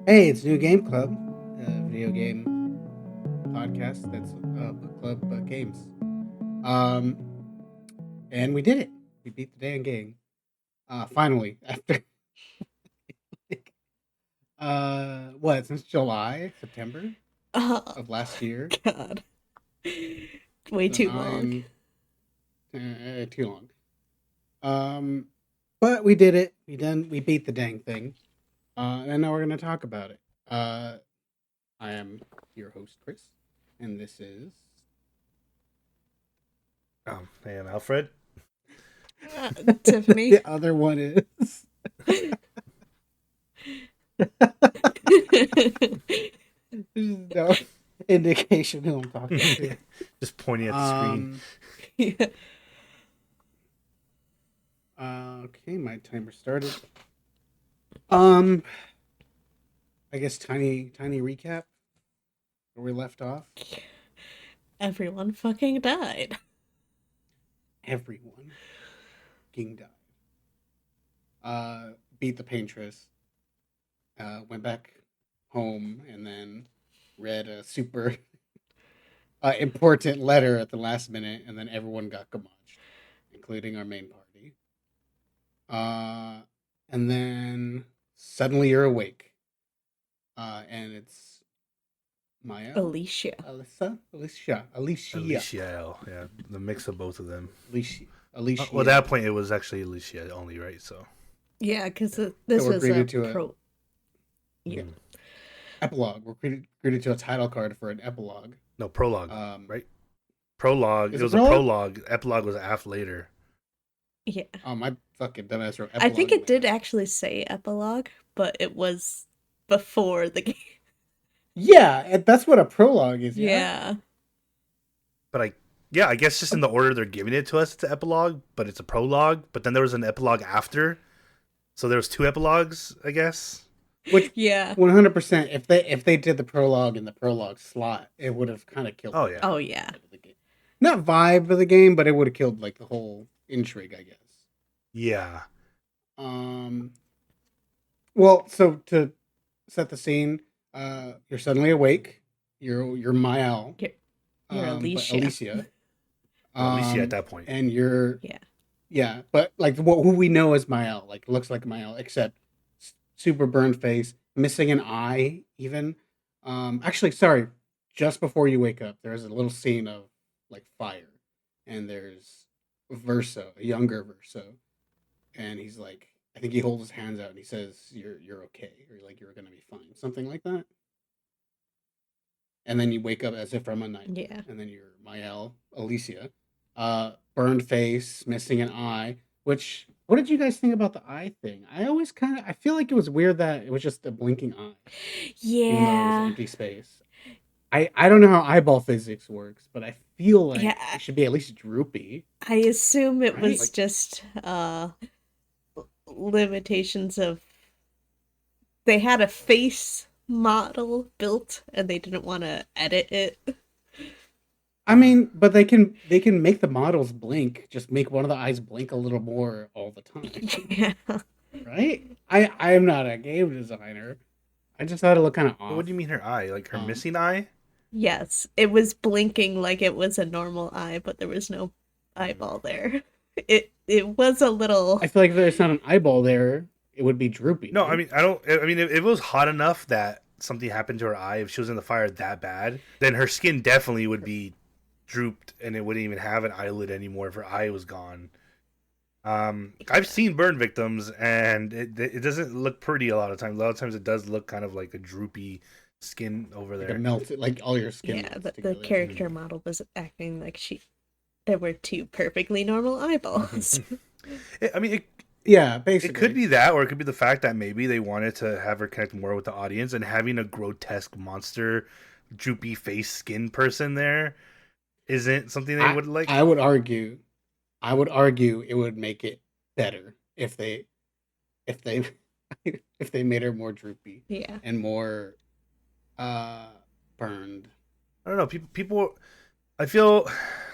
Hey, it's New Game Club, video game podcast that's book club games. Um, and we did it. We beat the damn game. Finally, after what since July, September Oh, of last year. God. Way So too long. too long. But we did it. We beat the dang thing. And now we're gonna talk about it. I am your host Chris, and this is Hey, I'm Alfred. Tiffany. the other one is. There's no indication who I'm talking to. Just pointing at the screen. Yeah. Okay, my timer started. Um, I guess tiny recap where we left off. Everyone fucking died. Everyone fucking died. Beat the Paintrix. Went back home and then read a super important letter at the last minute, and then everyone got gamaged, including our main party. And then suddenly you're awake. And it's Maya, Alicia. Alicia, Alicia, yeah, the mix of both of them. Alicia, Well, at that point, it was actually Alicia only, right? So, Yeah, because So this we're was a greeted to a pro. Yeah. mm. epilogue. We're greeted to a title card for an epilogue. No, prologue, Um, right? Prologue. is It it was a prologue? prologue. Epilogue was after later. Yeah. Oh, my fucking dumbass wrote I think epilogue in it my did notes. actually say epilogue, but it was before the game. Yeah, that's what a prologue is. Yeah. Yeah. But I guess just in the order they're giving it to us, it's an epilogue, but it's a prologue. But then there was an epilogue after, so there was two epilogues, I guess. Which Yeah. 100%, if they did the prologue in the prologue slot, it would have kind of killed Oh the yeah. Oh, yeah. vibe of the game. Not vibe of the game, but it would have killed like the whole intrigue, I guess. Yeah. Um. Well, so to set the scene, you're suddenly awake. You're Mael, You're, you're but Alicia. Alicia, Well, Alicia at that point. and you're Yeah. yeah, but like who we know as Mael, like looks like Mael, except super burned face, missing an eye, even. Actually, sorry. Just before you wake up, there's a little scene of like fire, and there's Verso, a younger Verso, and he's like, I think he holds his hands out and he says, "You're okay," or like you're gonna be fine, something like that. And then you wake up as if from a nightmare, Yeah. and then you're Mael, Alicia, burned face, missing an eye. Which what did you guys think about the eye thing? I feel like it was weird that it was just a blinking eye, even though it was Yeah. empty space. I don't know how eyeball physics works, but I feel like Yeah. it should be at least droopy, I assume it right? was Like, just limitations of they had a face model built and they didn't want to edit it. I mean, but they can make the models blink, just make one of the eyes blink a little more all the time, Yeah. right? I am not a game designer. I just thought it looked kind of But what off. do you mean her eye? Like her Um, missing eye? Yes, it was blinking like it was a normal eye, but there was no eyeball there. It was a little I feel like if there's not an eyeball there, it would be droopy. No, No? I mean I don't. I mean, if it was hot enough that something happened to her eye, if she was in the fire that bad, then her skin definitely would be drooped, and it wouldn't even have an eyelid anymore if her eye was gone. I've seen burn victims, and it doesn't look pretty a lot of times. A lot of times, it does look kind of like a droopy skin over Like a there. melted, like all your skin yeah, melts the together. character model was acting like there were two perfectly normal eyeballs. I mean, Yeah, it could basically. be that, or it could be the fact that maybe they wanted to have her connect more with the audience, and having a grotesque monster, droopy face skin person there isn't something they I would like. I would argue, I would argue it would make it better if they if they made her more droopy Yeah. and more uh burned. I don't know. People. I feel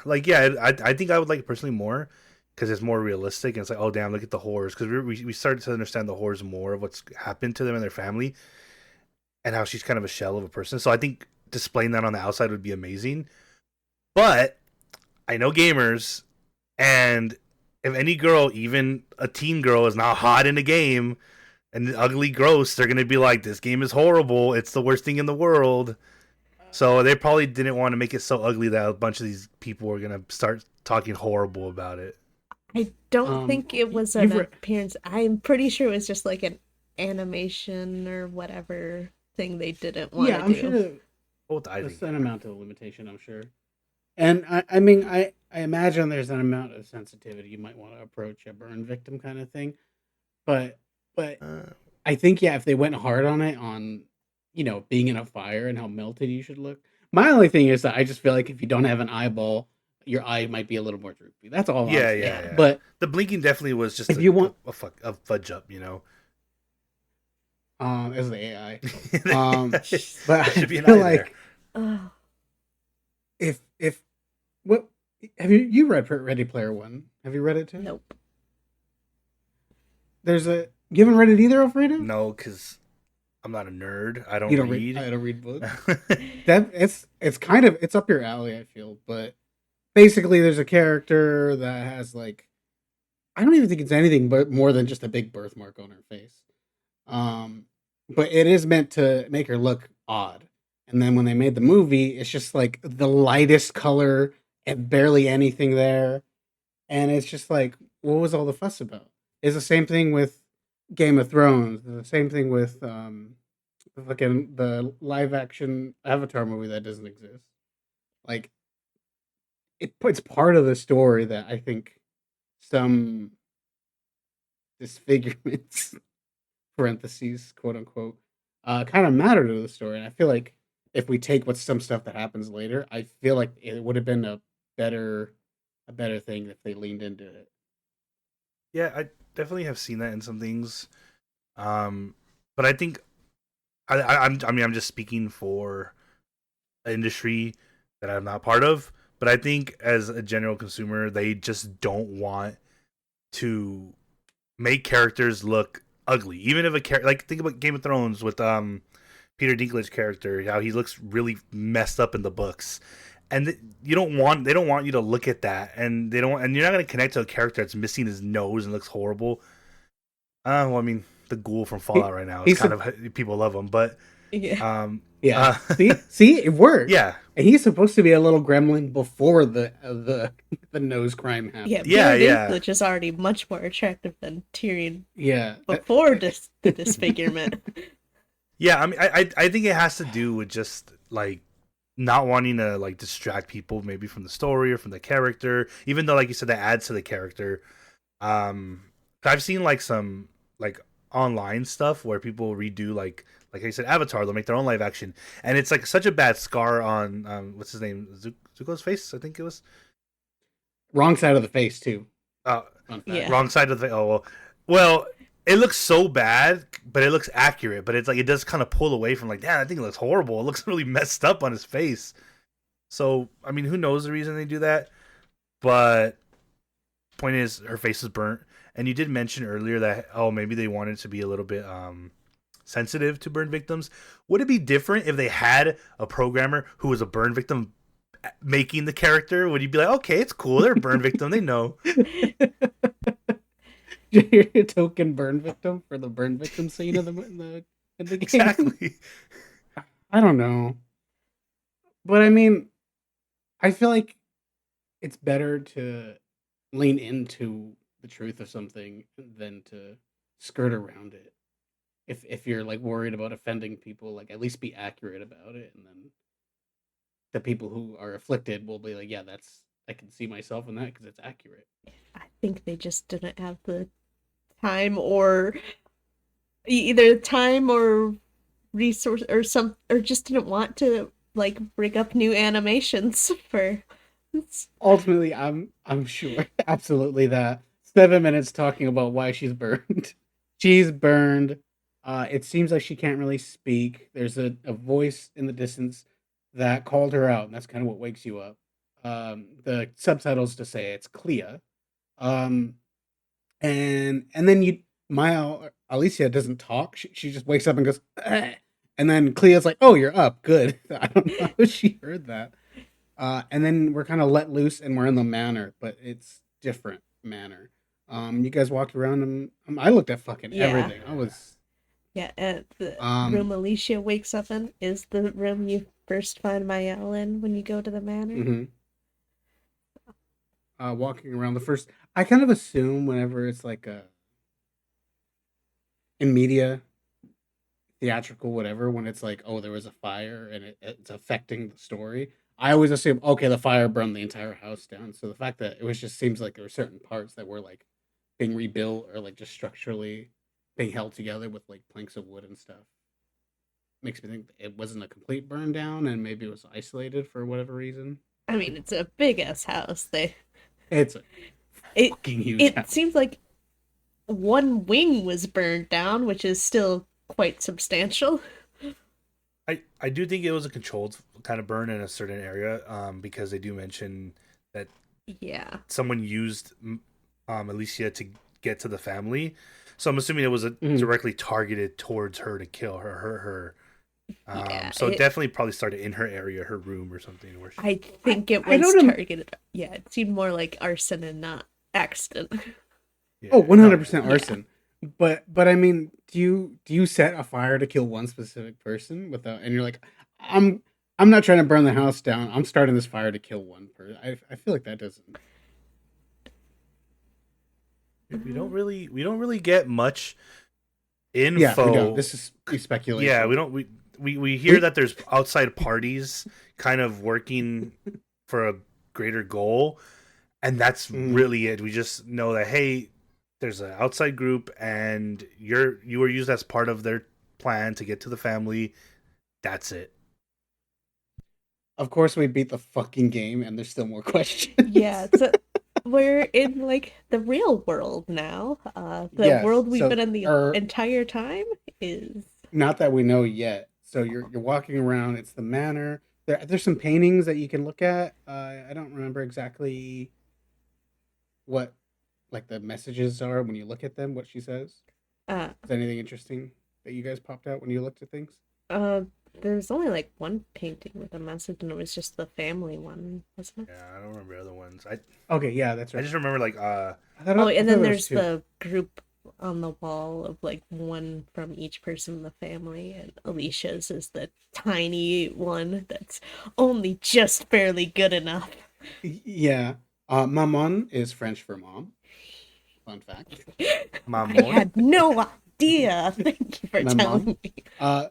like yeah. I think I would like it personally more because it's more realistic and it's like, oh damn, look at the horrors, because we started to understand the horrors more of what's happened to them and their family. and how she's kind of a shell of a person. So I think displaying that on the outside would be amazing. But I know gamers, and if any girl, even a teen girl, is not hot in a game and ugly, gross, they're gonna be like, "This game is horrible. It's the worst thing in the world." So they probably didn't want to make it so ugly that a bunch of these people were gonna start talking horrible about it. I don't think it was an you've re- appearance. I'm pretty sure it was just like an animation or whatever thing they didn't want yeah, to I'm do. sure Both, I there's think. an amount of limitation. I'm sure, and I mean, I imagine there's an amount of sensitivity you might want to approach a burn victim kind of thing, but but Uh, I think yeah, if they went hard on it on being in a fire and how melted you should look. My only thing is that I just feel like if you don't have an eyeball, your eye might be a little more droopy. That's all I'm yeah, saying. yeah, yeah. But The blinking definitely was just if you want, a fudge up, you know. as the AI, There but I should be an feel eye like Ugh. if what have you read Ready Player One? Have you read it too? Nope. There's a you haven't read it either, Alfredo? No, because I'm not a nerd. I You don't don't read. read. I don't read books. That it's kind of it's up your alley. I feel, but basically, there's a character that has like I don't even think it's anything but more than just a big birthmark on her face. But it is meant to make her look odd. And then when they made the movie, it's just like the lightest color and barely anything there. And it's just like, what was all the fuss about? It's the same thing with Game of Thrones. The same thing with fucking the live action Avatar movie that doesn't exist. Like it's part of the story that I think some disfigurements parentheses quote unquote kind of matter to the story, and I feel like if we take what some stuff that happens later, I feel like it would have been better a better thing if they leaned into it. Yeah, I definitely have seen that in some things. But I think I'm just speaking for an industry that I'm not part of. But I think as a general consumer, they just don't want to make characters look ugly. Even if a character, like think about Game of Thrones with Peter Dinklage character, how he looks really messed up in the books, and they don't want you to look at that, and they don't, and you're not going to connect to a character that's missing his nose and looks horrible. Well, I mean, the ghoul from He, Fallout right now is he's kind of people love him, but Yeah. yeah. uh, See, it worked. yeah, And he's supposed to be a little gremlin before the the nose crime happened. Yeah, Yeah, Peter yeah. Dinklage is already much more attractive than Tyrion Yeah. before the disfigurement. yeah. I mean, I think it has to do with just like not wanting to like distract people maybe from the story or from the character, even though like you said that adds to the character. I've seen like some like online stuff where people redo like I said Avatar, they'll make their own live action, and it's like such a bad scar on what's his name, Zuko's face, I think it was. Wrong side of the face too. uh Fun fact. Yeah. Wrong side of the, oh well, it looks so bad but it looks accurate, but it's like it does kind of pull away from like, damn, I think it looks horrible, it looks really messed up on his face. So I mean, who knows the reason they do that, but point is her face is burnt. And you did mention earlier that, oh, maybe they wanted to be a little bit sensitive to burn victims. Would it be different if they had a programmer who was a burn victim making the character? Would you be like, okay, it's cool, they're a burn victim, they know? You're a token burn victim for the burn victim scene of in the game. Exactly. I don't know, but I mean, I feel like it's better to lean into the truth of something than to skirt around it. If you're like worried about offending people, like at least be accurate about it, and then the people who are afflicted will be like, yeah, that's I can see myself in that because it's accurate. I think they just didn't have the time or either time or resource or just didn't want to like bring up new animations for Ultimately, I'm sure absolutely that 7 minutes talking about why she's burned. She's burned. It seems like she can't really speak. There's a voice in the distance that called her out, and that's kind of what wakes you up. The subtitles to say it's Clea. Um, and then Maya Alicia doesn't talk. She just wakes up and goes, "Eh," And then Clea's like, "Oh, you're up. Good." I don't know if she heard that. And then we're kind of let loose, and we're in the manor, but it's different manor. You guys walked around, and I looked at fucking Yeah. everything. I was Yeah, and the room um, Alicia wakes up in is the room you first find Mael in when you go to the manor. mhm. Walking around the first. I kind of assume whenever it's like in media, theatrical, whatever, when it's like, oh, there was a fire and it's affecting the story. I always assume, okay, the fire burned the entire house down. So the fact that it was just seems like there were certain parts that were like being rebuilt or like just structurally being held together with like planks of wood and stuff makes me think it wasn't a complete burn down and maybe it was isolated for whatever reason. I mean, it's a big ass house. It's a It fucking huge it house. seems like one wing was burned down, which is still quite substantial. I do think it was a controlled kind of burn in a certain area, because they do mention that Yeah. someone used Alicia to get to the family. So I'm assuming it was Mhm. directly targeted towards her to kill her, hurt her. Yeah, So it definitely probably started in her area, her room or something. Where she, I think it I was don't know. targeted. Yeah, it seemed more like arson and not accident. yeah, Oh, no, 100% yeah. Yeah. arson. But I mean, do you set a fire to kill one specific person without and you're like, I'm I'm not trying to burn the house down. I'm starting this fire to kill one person. I feel like that doesn't. We don't really get much Yeah, we don't. info. This is Yeah, speculation. we don't we hear We that there's outside parties kind of working for a greater goal, and that's mm, really it. We just know that, hey, there's an outside group and you were used as part of their plan to get to the family. That's it. of course we beat the fucking game and there's still more Yeah, questions. so we're in like the real world now. The Yes. world we've been So in the or entire time is not that we know yet. So you're walking around, it's the manor. There's some paintings that you can look at. I don't remember exactly what like the messages are when you look at them, what she says. uh Is there anything interesting that you guys popped out when you looked at things? uh there's only like one painting with a message and it was just the family one, wasn't it? Yeah, I don't remember other ones. I Okay, yeah, that's I right. just remember like Oh, I and thought then there was there's two. the group on the wall of like one from each person in the family, and Alicia's is the tiny one that's only just barely good enough. Yeah. Maman is French for mom. Fun fact. I Mamon. had no idea. Thank you for Maman. telling me. Uh,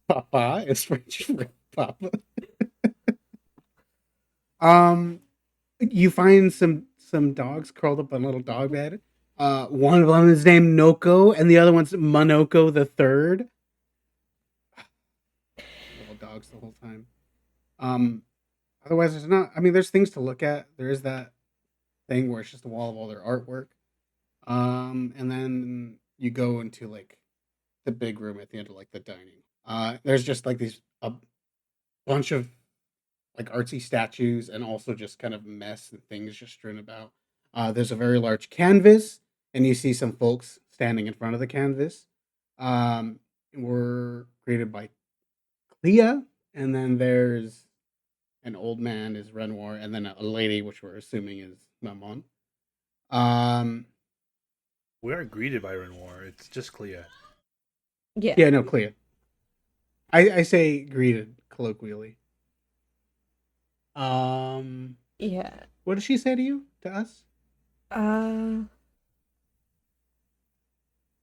Papa is French for papa. Um, you find some dogs curled up on a little dog bed. One of them is named Noko, and the other one's Monoko the third. Little dogs the whole time. Um, otherwise, there's not. I mean, there's things to look at. There is that thing where it's just a wall of all their artwork. And then you go into like the big room at the end of like the dining. There's just like these a bunch of like artsy statues and also just kind of mess and things just strewn about. There's a very large canvas, and you see some folks standing in front of the canvas. Were created by Clea, and then there's an old man is Renoir, and then a lady, which we're assuming is Maman. Um, We aren't greeted by Renoir. It's just Clea. Yeah. yeah, no, Clea. I say greeted colloquially. Um, Yeah. what did she say to you? To us? Uh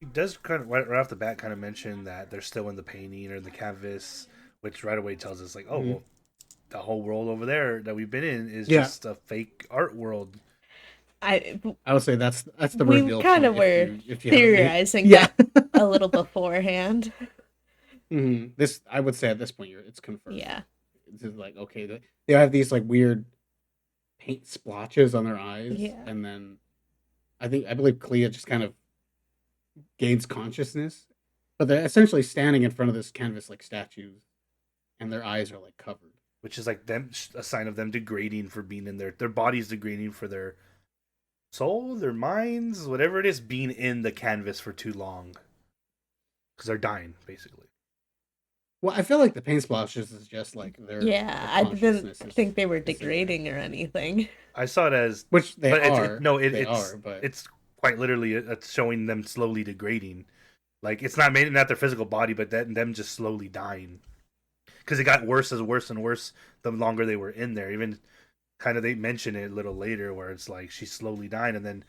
He does kind of right off the bat kind of mention that they're still in the painting or the canvas, which right away tells us like, oh Mhm. well, the whole world over there that we've been in is Yeah, just a fake art world. I I would say that's the we reveal kind point of were if you haven't made. theorizing Yeah. that a little beforehand. This I would say at this point it's confirmed. Yeah. It's just like okay, they have these like weird paint splotches on their eyes, Yeah. and then I believe Clea just kind of gains consciousness, but they're essentially standing in front of this canvas like statues, and their eyes are like covered. Which is like them a sign of them degrading for being in their bodies degrading for their soul, their minds, whatever it is, being in the canvas for too long because they're dying basically. Well, I feel like the paint splashes is just like Yeah, their I didn't consciousness think they were is there, degrading or anything. I saw it as, which they but are. They it's are, but quite literally it's showing them slowly degrading. Like it's not maybe not their physical body, but that them just slowly dying because it got worse as worse and worse the longer they were in there. Even kind of they mention it a little later where it's like she's slowly dying, and then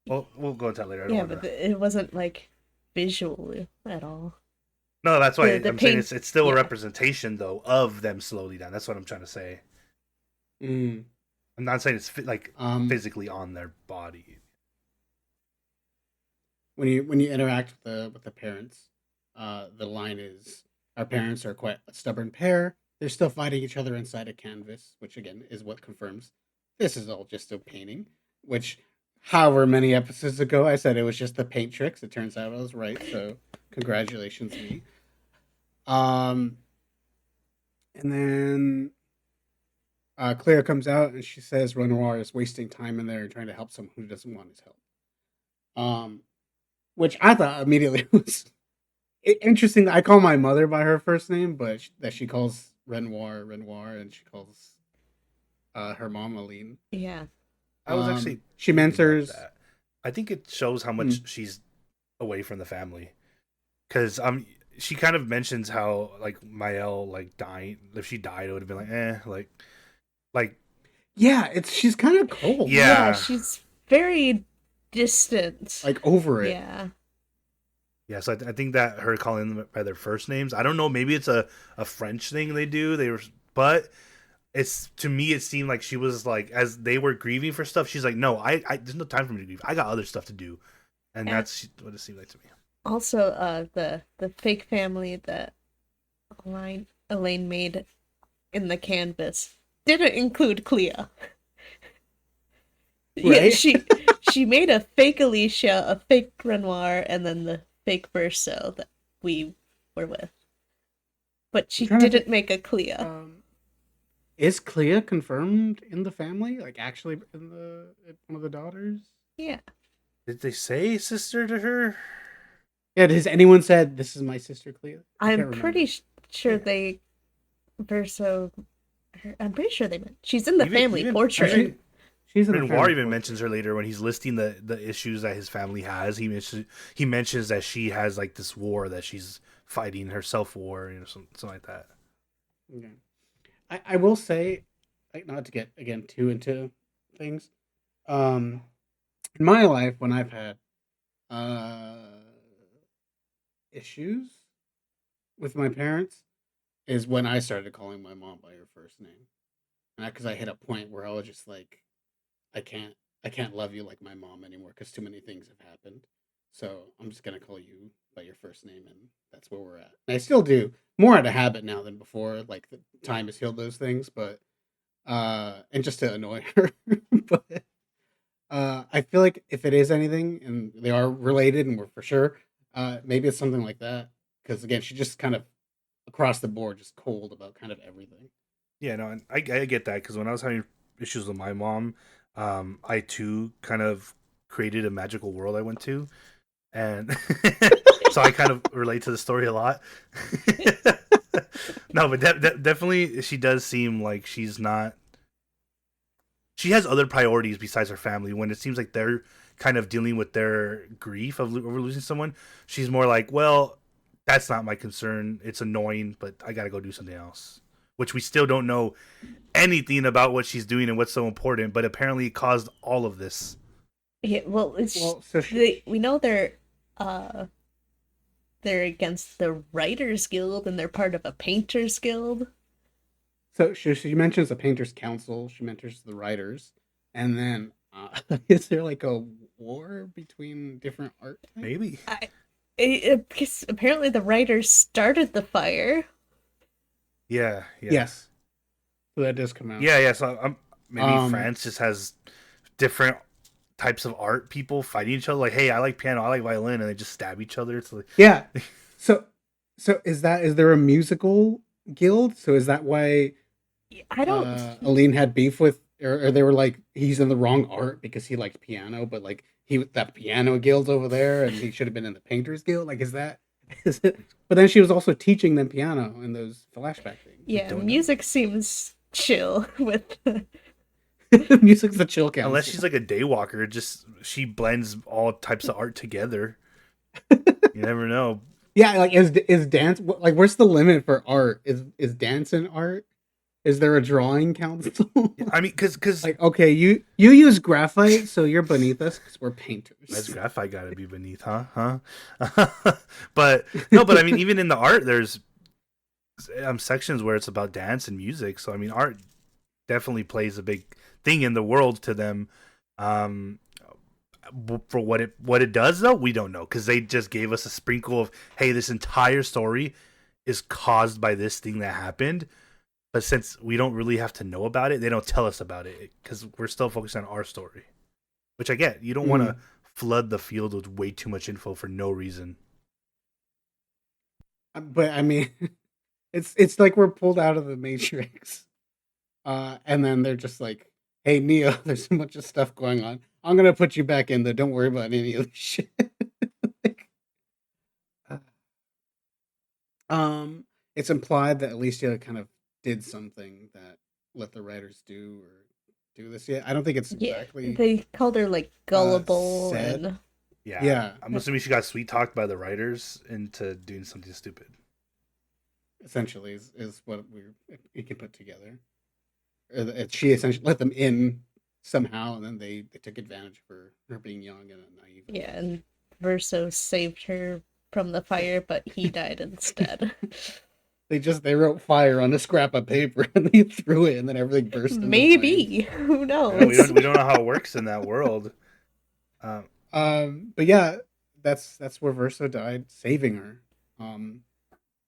well we'll go into that later. I don't Yeah, want but to. it wasn't like visual at all. No, that's why The I'm saying paint, it's still a yeah, representation though of them slowly dying. That's what I'm trying to say. mm, I'm not saying it's like um, physically on their body. when you interact with the parents, the line is, "Our parents are quite a stubborn pair. They're still fighting each other inside a canvas," which again is what confirms this is all just a painting. Which, however many episodes ago, I said it was just the paint tricks. It turns out I was right. So congratulations, me. Um, and then Claire comes out and she says Renoir is wasting time in there and trying to help someone who doesn't want his help. Um, which I thought immediately was interesting. I call my mother by her first name, but that she calls Renoir, and she calls her mom Aline. yeah. I was actually She thinking about mentors. that. I think it shows how Hmm, much she's away from the family because she kind of mentions how like Mael like dying if she died it would have been like like yeah, it's she's kind of cold, Yeah, yeah she's very distant. like over it. Yeah. yeah. So I think that her calling them by their first names. I don't know. Maybe it's a French thing they do. They were, but it's to me it seemed like she was like as they were grieving for stuff. She's like, no, I there's no time for me to grieve. I got other stuff to do, and And that's what it seemed like to me. also, the fake family that Elaine made in the canvas didn't include Clea. Yeah, Right? she made a fake Alicia, a fake Renoir, and then the fake Verso that we were with. But I'm she trying to think. didn't make a Clea. Is Clea confirmed in the family? Like actually in the one of the daughters? Yeah. Did they say sister to her? Yeah. Has anyone said this is my sister Clea? I I'm can't remember. pretty sure Yeah. they Verso. I'm pretty sure they meant she's in the Even family even portrait. She's in the Renoir family even portrait. mentions her later when he's listing the issues that his family has. He mentions that she has like this war that she's fighting, her self war, something like that. Okay. I will say, like, not to get again too into things. Um, in my life, when I've had uh issues with my parents, is when I started calling my mom by her first name, and because I hit a point where I was just like, I can't, I can't love you like my mom anymore because too many things have happened. So I'm just gonna call you by your first name, and that's where we're at. And I still do more out of habit now than before. Like the time has healed those things, but and just to annoy her. But I feel like if it is anything, and they are related, and we're for sure, maybe it's something like that. Because again, she just kind of across the board, just cold about kind of everything. Yeah, no, and I get that because when I was having issues with my mom, I too kind of created a magical world I went to, and so I kind of relate to the story a lot. No, but definitely she does seem like she's not. She has other priorities besides her family. When it seems like they're kind of dealing with their grief of over losing someone, she's more like, well, that's not my concern. It's annoying, but I got to go do something else. Which we still don't know anything about what she's doing and what's so important, but apparently it caused all of this. Yeah, well, it's Well, so we know they're against the Writers Guild and they're part of a Painters Guild. she mentions the Painters Council. She mentions the writers, and then is there like a war between different art types? Maybe. Because apparently the writers started the fire. Yeah. Yes, so that does come out. Yeah. So maybe Um, France just has different types of art people fighting each other. Like, hey, I like piano, I like violin, and they just stab each other. It's like, yeah. So is there a musical guild? So is that why I don't. Aline had beef with, or they were like he's in the wrong art because he liked piano, but like that piano guild over there, and he should have been in the painters guild. Like, is But then she was also teaching them piano in those flashback things. Yeah, don't know. music seems chill with Music's the chill counselor. Unless she's like a daywalker, just she blends all types of art together. You never know. Yeah, like is dance like where's the limit for art? Is dance an art? Is there a drawing council? I mean, because Like, okay, you use graphite, so you're beneath us because we're painters. that's graphite got to be beneath, huh? But no, but I mean, even in the art, there's sections where it's about dance and music. So I mean, art definitely plays a big thing in the world to them. Um, for what it does, though, we don't know because they just gave us a sprinkle of, hey, this entire story is caused by this thing that happened. But since we don't really have to know about it, they don't tell us about it because we're still focused on our story. Which I get. You don't want to flood the field with way too much info for no reason. But I mean, it's like we're pulled out of the Matrix, and then they're just like, "Hey Neo, there's a bunch of stuff going on. I'm gonna put you back in there. Don't worry about any of this shit." Like, it's implied that Alicia kind of did something that let the writers do this. Yeah, I don't think it's exactly. They called her like gullible and yeah. I'm assuming she got sweet talked by the writers into doing something stupid. Essentially, is what we can put together. She essentially let them in somehow, and then they took advantage of her being young and naive. Yeah, and Verso saved her from the fire, but he died instead. They wrote fire on a scrap of paper and they threw it, and then everything burst. Maybe, who knows? Yeah, we don't know how it works in that world. But yeah, that's where Verso died, saving her.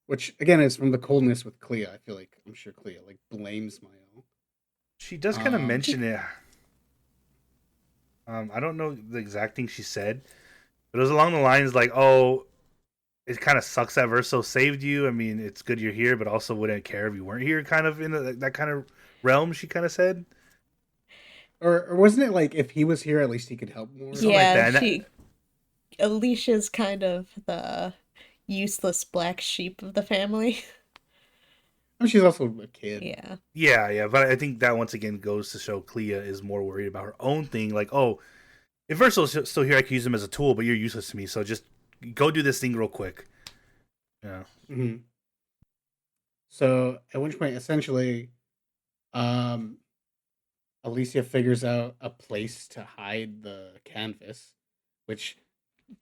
Which again is from the coldness with Clea. I feel like I'm sure Clea like blames Mael. She does kind of mention it. I don't know the exact thing she said, but it was along the lines like, "Oh, it kind of sucks that Verso saved you. I mean, it's good you're here, but also wouldn't care if you weren't here." Kind of in that kind of realm, she kind of said. Or wasn't it like if he was here, at least he could help more? Yeah, like Alicia's kind of the useless black sheep of the family. Oh, she's also a kid. Yeah, but I think that once again goes to show Clea is more worried about her own thing. Like, oh, if Verso's still here, I can use him as a tool, but you're useless to me. So just go do this thing real quick. Yeah. Mm-hmm. So at which point, essentially, Alicia figures out a place to hide the canvas, which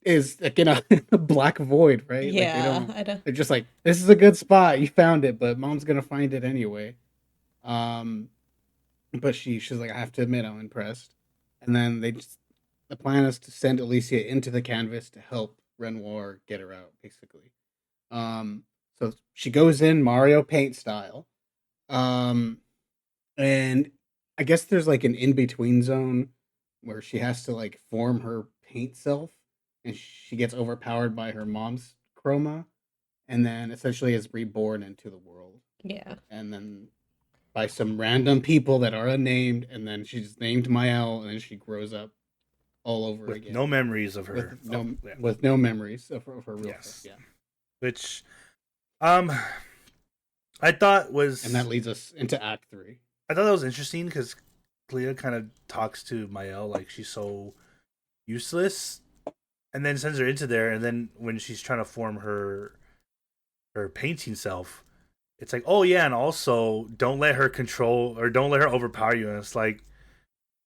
is again a black void, right? yeah. Like they're just like, this is a good spot. You found it, but Mom's gonna find it anyway. But she's like, I have to admit, I'm impressed. And then the plan is to send Alicia into the canvas to help Renoir get her out, basically. So she goes in Mario Paint style. And I guess there's like an in-between zone where she has to like form her paint self, and she gets overpowered by her mom's chroma, and then essentially is reborn into the world. Yeah. And then by some random people that are unnamed, and then she's named Mael, and then she grows up all over with again. No memories of her. With no memories of her real yes. stuff. Yeah. Which, I thought was, and that leads us into Act 3. I thought that was interesting because Clea kind of talks to Mael like she's so useless, and then sends her into there. And then when she's trying to form her painting self, it's like, oh yeah, and also don't let her control or don't let her overpower you. And it's like,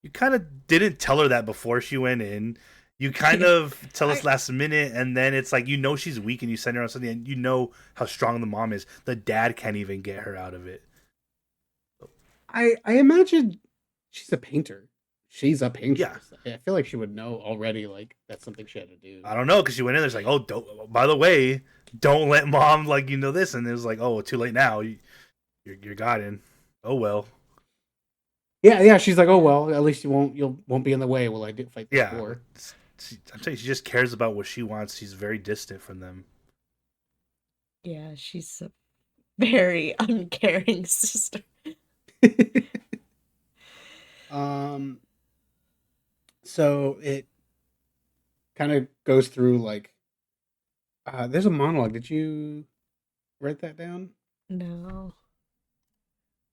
you kind of didn't tell her that before she went in. You kind of tell us last minute, and then it's like, you know she's weak, and you send her on something, and you know how strong the mom is. The dad can't even get her out of it. I imagine she's a painter. She's a painter. Yeah. I feel like she would know already. Like that's something she had to do. I don't know, because she went in there. It's like, oh, don't. By the way, don't let mom this, and it was like, oh, too late now. You're gotten. Oh well. Yeah. She's like, oh well. At least you won't be in the way while I do fight the war. I'm saying she just cares about what she wants. She's very distant from them. Yeah, she's a very uncaring sister. So it kind of goes through like There's a monologue. Did you write that down? No.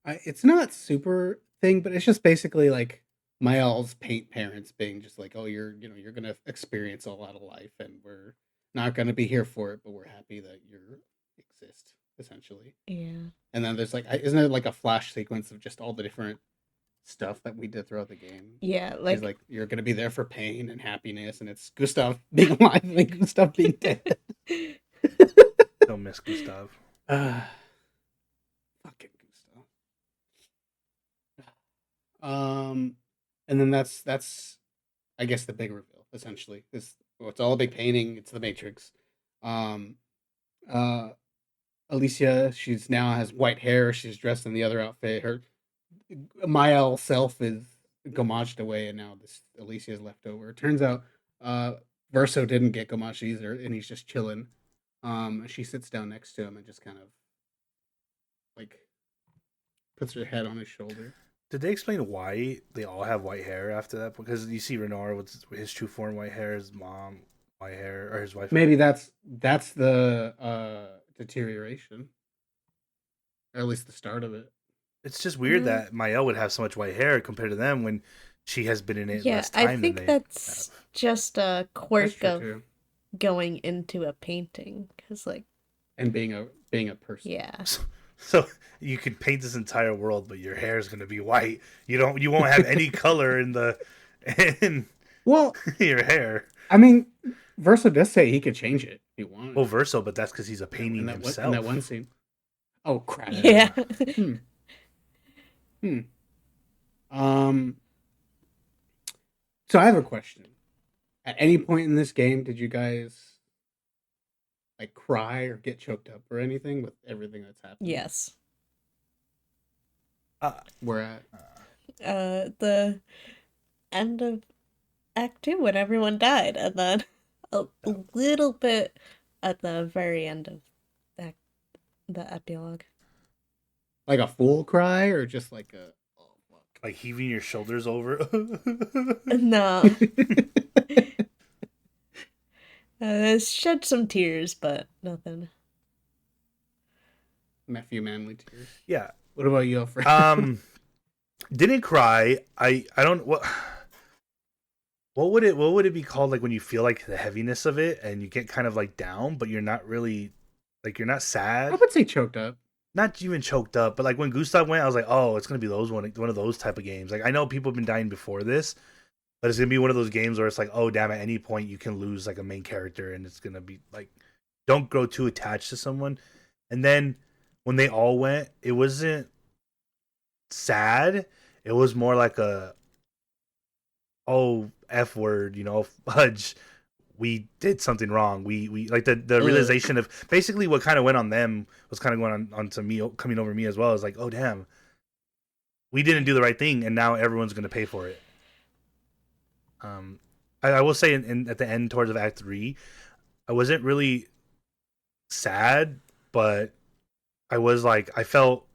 It's not super thing, but it's just basically like Miles' paint parents being just like, "Oh, you're gonna experience a lot of life, and we're not gonna be here for it, but we're happy that you exist." Essentially, Yeah. and then there's like, isn't there like a flash sequence of just all the different stuff that we did throughout the game? Yeah, He's like like, "You're gonna be there for pain and happiness," and it's Gustav being alive and Gustav being dead. Don't miss Gustav. uh, Fucking Gustav. And then that's I guess the big reveal essentially is, well, it's all a big painting. It's the Matrix. Um, uh, Alicia, she's now has white hair. She's dressed in the other outfit. Her Mael self is gomaged away, and now this Alicia is left over. It turns out, Verso didn't get gomaged either, and he's just chilling. She sits down next to him and just kind of like puts her head on his shoulder. Did they explain why they all have white hair after that? Because you see Renard with his true form white hair, his mom white hair, or his wife. Maybe that's the deterioration, or at least the start of it. It's just weird that Mael would have so much white hair compared to them when she has been in it yeah, less time I think than they that's have. just a That's quirk true of too. going into a painting, because like And being a person. yeah, So you could paint this entire world, but your hair is going to be white. You won't have any color in Well, your hair. I mean, Verso does say he could change it if he wanted. Well, Verso, but that's because he's a in painting that himself. in that one scene. Oh crap! yeah. Um. So I have a question. At any point in this game, did you guys like cry or get choked up or anything with everything that's happened? Yes. We're at The end of Act 2 when everyone died, and then a little bit at the very end of the epilogue. like a full cry or just like a oh fuck. Like heaving your shoulders over. No. Shed some tears, but nothing. A few manly tears. Yeah. What about you, Alfred? Didn't cry. I don't what would it be called, like when you feel like the heaviness of it and you get kind of like down, but you're not really like, you're not sad. I would say choked up. Not even choked up, but like when Gustav went, I was like, oh, it's gonna be one of those type of games. Like I know people have been dying before this, but it's gonna be one of those games where it's like, oh damn, at any point you can lose like a main character, and it's gonna be like, don't grow too attached to someone. And then when they all went, it wasn't sad. It was more like a, oh F word, fudge. We did something wrong. We like the realization of basically what kind of went on them was kind of going on to me, coming over me as well. Is like, oh damn, we didn't do the right thing, and now everyone's going to pay for it. I will say at the end towards of Act 3, I wasn't really sad, but I was like, I felt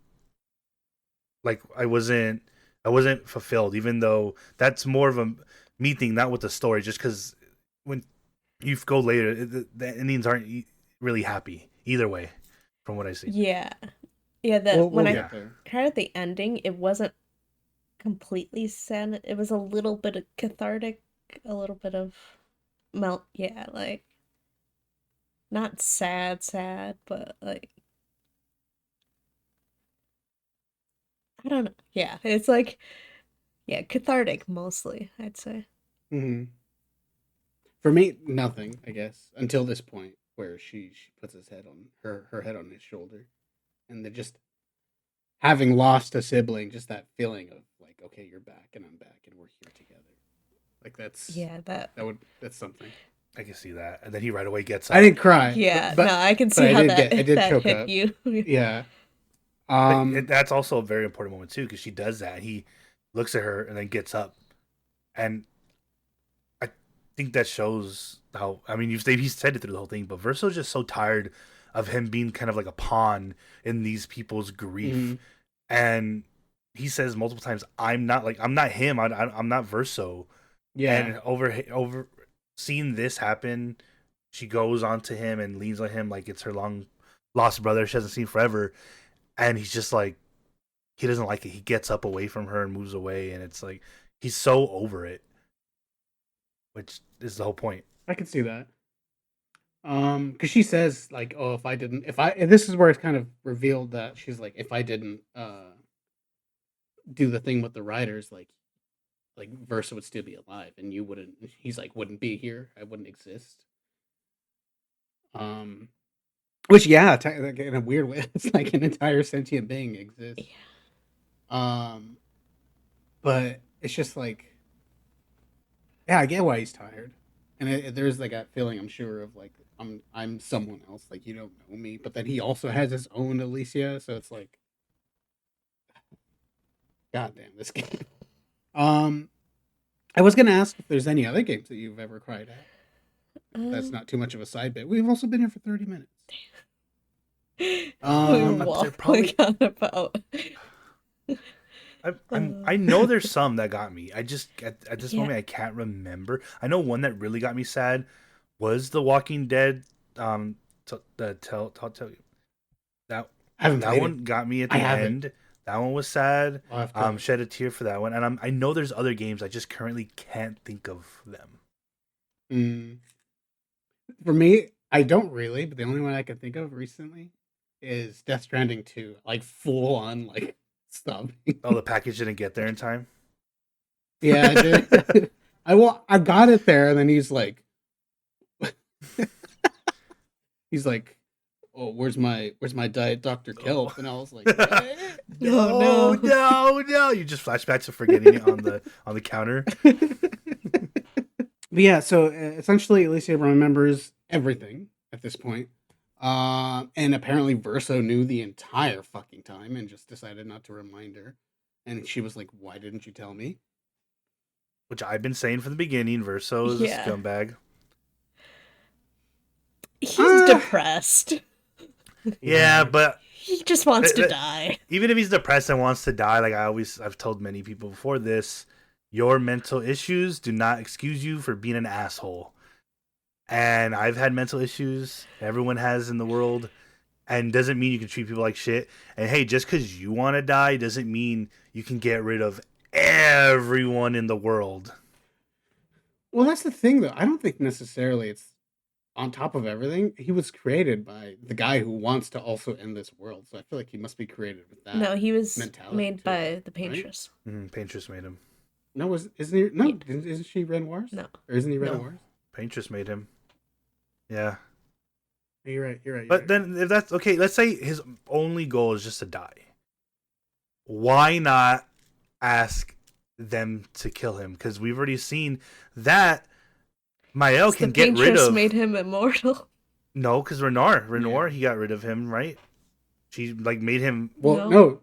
like I wasn't fulfilled, even though that's more of a me thing, not with the story. Just because when you go later, the endings aren't really happy either way, from what I see. Yeah. Yeah, We'll I get there. tried at the ending, it wasn't completely sad. It was a little bit of cathartic, a little bit of yeah, like not sad, but like I don't know. Yeah, it's like yeah, cathartic mostly, I'd say. Mm-hmm. For me, nothing. I guess until this point where she puts his head on her head on his shoulder, and they're just having lost a sibling, just that feeling of like, okay, you're back and I'm back and we're here together. Like that's that's something. I can see that. And then he right away gets up. I didn't cry. Yeah, but no, I can see how that choke hit up. you. Yeah. But that's also a very important moment too, because she does that. He looks at her and then gets up, and I think that shows how. I mean, he said it through the whole thing, but Verso's just so tired of him being kind of like a pawn in these people's grief, and he says multiple times, "I'm not him. I'm not Verso." Yeah. And over seeing this happen she goes onto him and leans on him like it's her long lost brother she hasn't seen forever, and he's just like he doesn't like it. He gets up away from her and moves away, and it's like he's so over it, which is the whole point. I can see that. Because she says like, "Oh, and this is where it's kind of revealed that she's like, if I didn't do the thing with the riders, like Versa would still be alive, and you wouldn't." He's like, "Wouldn't be here. I wouldn't exist." Um, which like, in a weird way, it's like an entire sentient being exists. Yeah. But it's just like, yeah, I get why he's tired, and there's like that feeling I'm sure of like I'm someone else, like you don't know me, but then he also has his own Alicia, so it's like, goddamn, this game. I was gonna ask if there's any other games that you've ever cried at. That's not too much of a side bit. We've also been here for 30 minutes. We Um, were they're probably- waffling on about. I know there's some that got me. I just at this Yeah. moment I can't remember. I know one that really got me sad was The Walking Dead. Tell you that I haven't that played one got me at the I haven't. end. That one was sad. I'll have to- Shed a tear for that one, and I know there's other games. I just currently can't think of them. For me, I don't really, but the only one I can think of recently is Death Stranding 2. Like full on like stuff. Oh, the package didn't get there in time. Yeah, I did. I got it there, and then he's like, "Oh, where's my Diet Dr. Kelp?" And I was like, No. No! You just flashback to forgetting it on the counter. But yeah, so essentially, Alicia remembers everything at this point. And apparently Verso knew the entire fucking time and just decided not to remind her. And she was like, "Why didn't you tell me?" Which I've been saying from the beginning. Verso is Yeah. a scumbag. He's depressed. Yeah, but He just wants to die. even if he's depressed and wants to die, like I've told many people before this, your mental issues do not excuse you for being an asshole. And I've had mental issues. Everyone has in the world. And doesn't mean you can treat people like shit. And hey, just because you want to die doesn't mean you can get rid of everyone in the world. Well, that's the thing, though. I don't think necessarily it's on top of everything. He was created by the guy who wants to also end this world. So I feel like he must be created with that. No, he was mentality made too, by the right? Paintrix. Paintrix made him. No, isn't he? No, Yeah. isn't she Renoir's? No. Or isn't he No. Renoir's? Paintrix made him. Yeah. You're right. You're right. But then if that's okay, let's say his only goal is just to die. Why not ask them to kill him? Because we've already seen that Mael can The get rid Paintrix of. made him immortal. No, because Renoir, Yeah. he got rid of him, right? She like made him. Well, No. no.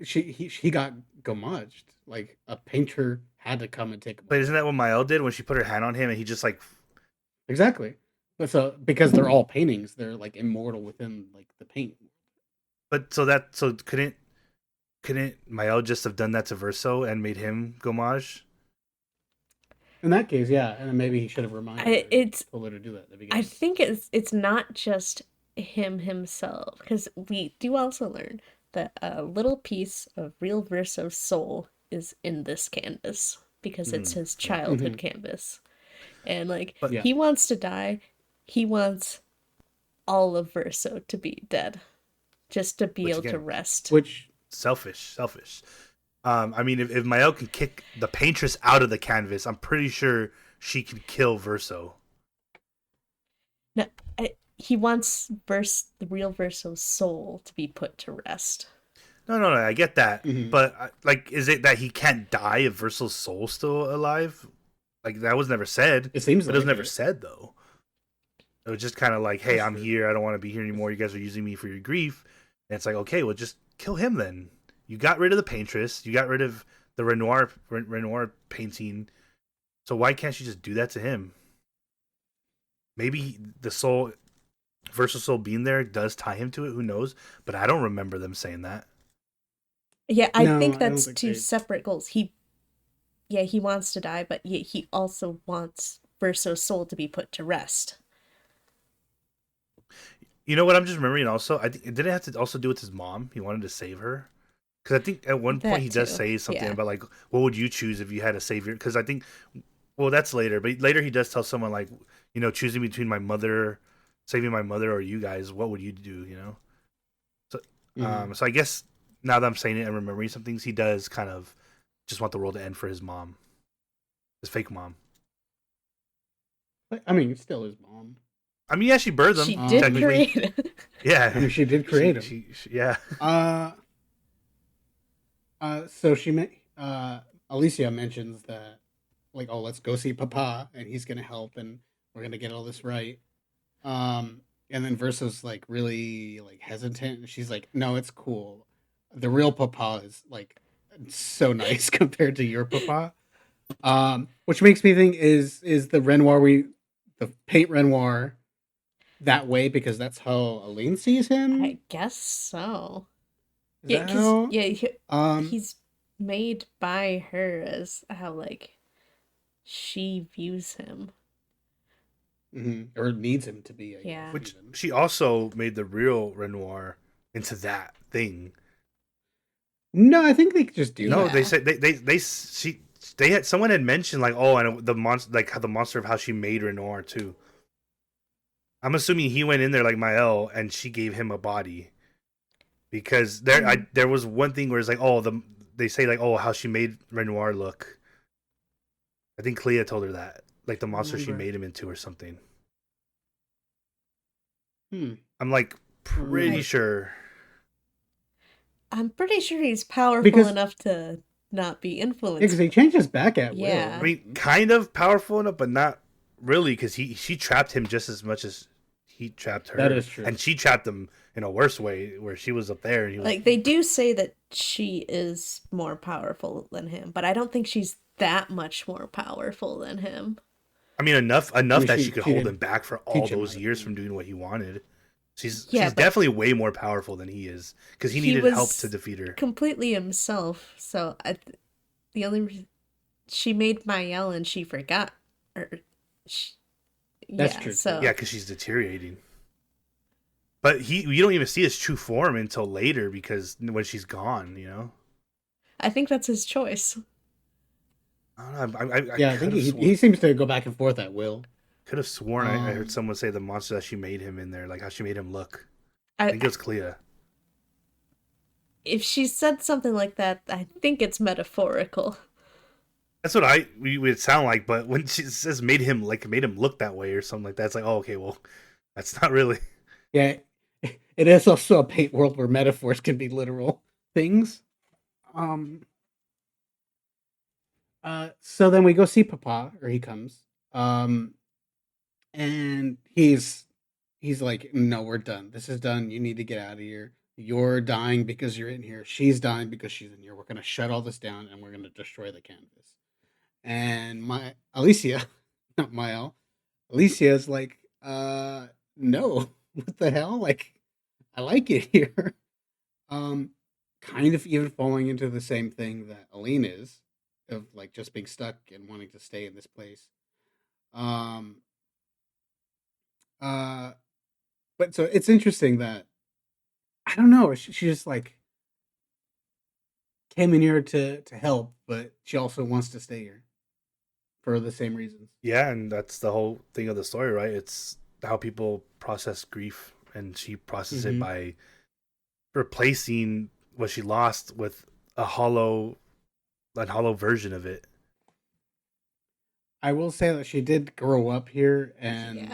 He got gomaged. Like a painter had to come and take him. But isn't that what Mael did when she put her hand on him and he just like? Exactly. But so because they're all paintings, they're like immortal within like the paint. But so couldn't Mael just have done that to Verso and made him Gomage? In that case, yeah, and then maybe he should have reminded her. Told her to do that at the I beginning. think it's not just him himself, because we do also learn that a little piece of real Verso's soul is in this canvas because it's his childhood canvas, and like But- he wants to die. He wants all of Verso to be dead, just to be Which able to again- rest. Which Selfish. I mean, if Mael can kick the Paintress out of the canvas, I'm pretty sure she can kill Verso. No, he wants the real Verso's soul to be put to rest. No, I get that. Mhm. But, like, is it that he can't die if Verso's soul's still alive? Like, that was never said. it seems But like it was never it. said, though. It was just kind of like, hey, That's I'm true. here. I don't want to be here anymore. You guys are using me for your grief. And it's like, okay, well, just kill him then. You got rid of the Paintress. You got rid of the Renoir painting. So why can't you just do that to him? Maybe the soul, Versus soul being there does tie him to it. Who knows? But I don't remember them saying that. Yeah, I No, think I don't that's think two they- separate goals. He wants to die, but he also wants Verso's soul to be put to rest. You know what? I'm just remembering. Also, I think it didn't have to also do with his mom. He wanted to save her. Because I think at one point That he does too. say something Yeah. about like, what would you choose if you had a savior? Because I think, well, that's later. But later he does tell someone like, choosing between my mother, saving my mother, or you guys, what would you do? So, Mhm. so I guess now that I'm saying it and remembering some things, he does kind of just want the world to end for his mom, his fake mom. But, I mean, it's still his mom. I mean, yeah, she birthed She him. did Technically, create it. yeah. I mean, she did create him. Yeah. So Alicia mentions that, like, oh, let's go see Papa, and he's gonna help, and we're gonna get all this right. And then Versa's like really like hesitant, and she's like, no, it's cool. The real Papa is like so nice compared to your Papa. Which makes me think is the Renoir the paint Renoir that way because that's how Aline sees him. I guess so. Is Yeah, that because how? he's made by her as how like she views him. Or needs him to be. I Yeah. guess, Which even. she also made the real Renoir into that thing. No, I think they just do. No, Yeah. they said they had someone had mentioned like, oh, and the monster, like how the monster of how she made Renoir too. I'm assuming he went in there like Mael and she gave him a body. Because there was one thing where it's like, oh, they say like, oh, how she made Renoir look. I think Clea told her that, like the monster she made him into or something. I'm like pretty sure. I'm pretty sure he's powerful Because- enough to not be influenced. Because he changes back at Yeah. I will. mean, kind of powerful enough, but not really, because she trapped him just as much as he trapped her. That is true. And she trapped him in a worse way, where she was up there and he was Like they do say that she is more powerful than him, but I don't think she's that much more powerful than him. I mean, enough that she- she could she hold did him back for all teach him those how to years be. from doing what he wanted. She's Yeah, but- definitely way more powerful than he is because he needed help was to defeat her. completely himself. So the only she made Mael and she forgot, or That's yeah, true, So Yeah, because she's deteriorating. But you don't even see his true form until later because when she's gone, I think that's his choice. I don't know. I think he seems to go back and forth at will. Could have sworn I heard someone say the monster that she made him in there, like how she made him look. I think it was Clea. If she said something like that, I think it's metaphorical. That's what we would sound like, but when she says made him look that way or something like that, it's like, oh, okay, well, that's not really. Yeah, it is also a paint world where metaphors can be literal things. So then we go see Papa, or he comes. And he's like, no, we're done. This is done. You need to get out of here. You're dying because you're in here. She's dying because she's in here. We're gonna shut all this down and we're gonna destroy the canvas. And Alicia, not Mael, Alicia is like, no, what the hell? Like, I like it here. Kind of even falling into the same thing that Aline is, of like just being stuck and wanting to stay in this place. But so it's interesting that I don't know. She just like came in here to help, but she also wants to stay here for the same reasons. Yeah, and that's the whole thing of the story, right? It's how people process grief, and she processes it by replacing what she lost with a hollow version of it. I will say that she did grow up here and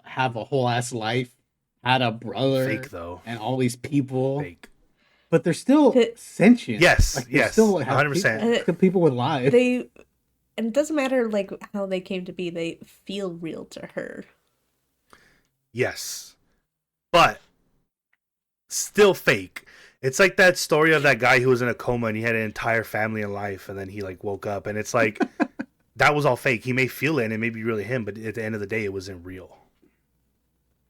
have a whole ass life. Had a brother, Fake though, and all these people. Fake, but they're still sentient. Yes, like, yes, still 100%. Still people with lives. And it doesn't matter like how they came to be. They feel real to her. Yes, but still fake. It's like that story of that guy who was in a coma and he had an entire family and life, and then he like woke up, and it's like that was all fake. He may feel it and it may be really him, but at the end of the day, it wasn't real.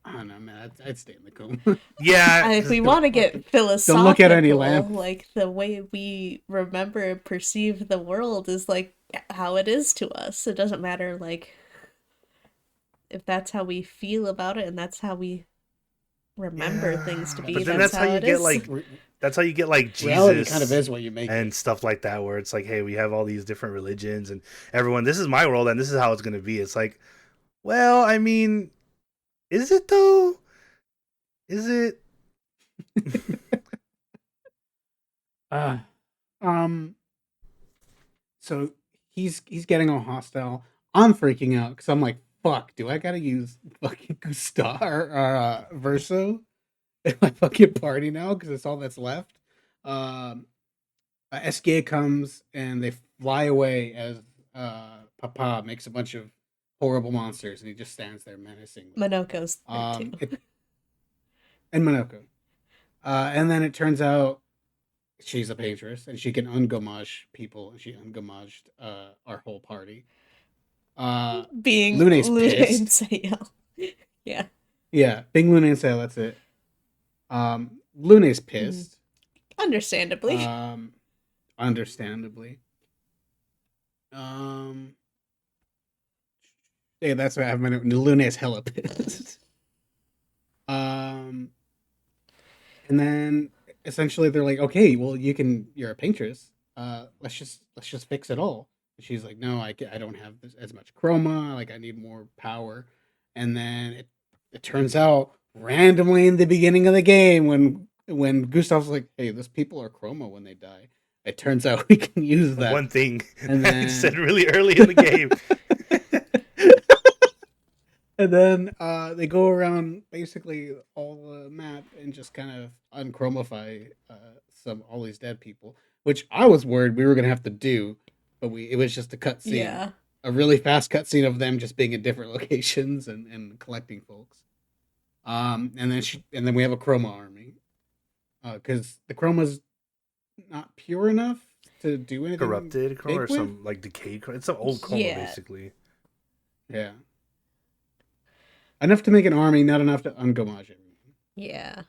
I don't know, man. I'd stay in the coma. Yeah. If we want to get philosophical, don't look at any lamp. Like the way we remember and perceive the world is like how it is to us. It doesn't matter like if that's how we feel about it and that's how we remember things to Yeah, be, but then that's that's how how you it get is. like that's how you get like Reality kind of Jesus is what you make and it. stuff like that, where it's like, hey, we have all these different religions and everyone, this is my world and this is how it's gonna be. It's like, well, I mean, is it though? Is it? Uh, um. So he's getting all hostile. I'm freaking out because I'm like, fuck. Do I gotta use fucking Gustav or Verso in my fucking party now? Because it's all that's left. Um. SK comes and they fly away as Papa makes a bunch of horrible monsters and he just stands there menacingly. Minoko's there too. And Monoko. And then it turns out she's a paintress and she can ungomage people and she ungamaged our whole party. Being Lune's Lune pissed. and Sayo. Yeah. Yeah, being Lune and Sayo, that's it. Lune's pissed. Understandably. Understandably. Yeah, that's what I have. Lune's hella pissed. And then essentially they're like, okay, well you're a paintress. Let's just fix it all. And she's like, no, I don't have as much chroma. Like I need more power. And then it turns out randomly in the beginning of the game when Gustav's like, hey, those people are chroma when they die. It turns out we can use that One thing and that then he said really early in the game. And then they go around basically all the map and just kind of unchromify all these dead people, which I was worried we were gonna have to do, but it was just a cutscene, Yeah. a really fast cutscene of them just being in different locations and collecting folks. And then we have a chroma army, because the chroma's not pure enough to do anything. Corrupted chroma or big with? some like decayed chroma. It's some old chroma Yeah. basically. Yeah. Enough to make an army, not enough to ungomage it. Yeah.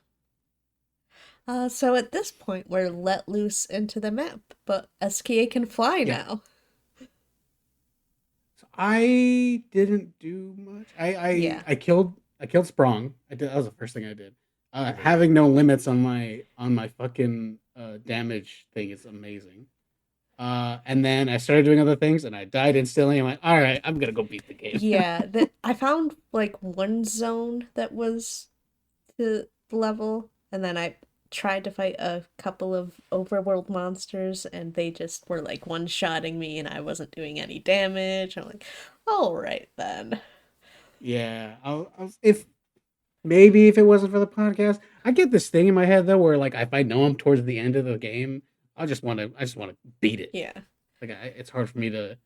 So at this point, we're let loose into the map, but SKA can fly Yeah. now. So I didn't do much. Yeah. I killed Sprong. That was the first thing I did. Having no limits on my fucking damage thing is amazing. And then I started doing other things, and I died instantly. I'm like, all right, I'm gonna go beat the game. Yeah, I found like one zone that was the level, and then I tried to fight a couple of overworld monsters, and they just were like one-shotting me, and I wasn't doing any damage. I'm like, all right then. Yeah, if it wasn't for the podcast, I get this thing in my head though, where like if I know I'm towards the end of the game, I just want to beat it. Yeah. Like it's hard for me to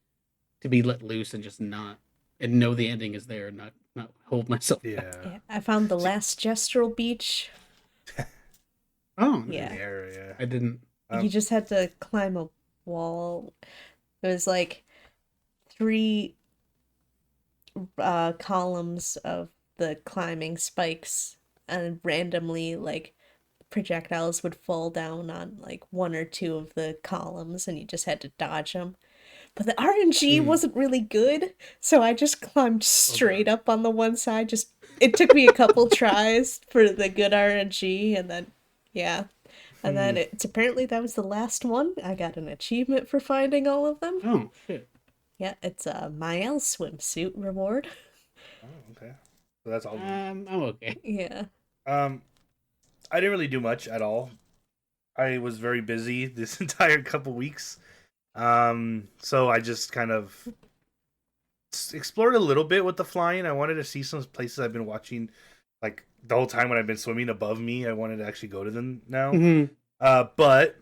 be let loose and just not and know the ending is there and not hold myself back. Yeah, I found the last gestural beach. Oh Yeah. In the area. I didn't. You just had to climb a wall. It was like 3 columns of the climbing spikes, and randomly like projectiles would fall down on like 1 or 2 of the columns, and you just had to dodge them. But the RNG wasn't really good, so I just climbed straight up on the one side. It took me a couple tries for the good RNG, and then yeah. And then it's apparently that was the last one. I got an achievement for finding all of them. Oh shit. Yeah, it's a Mael swimsuit reward. Oh, okay. So that's all. I'm okay. Yeah. I didn't really do much at all. I was very busy this entire couple weeks. So I just kind of explored a little bit with the flying. I wanted to see some places I've been watching, like the whole time when I've been swimming above me. I wanted to actually go to them now. Mm-hmm. But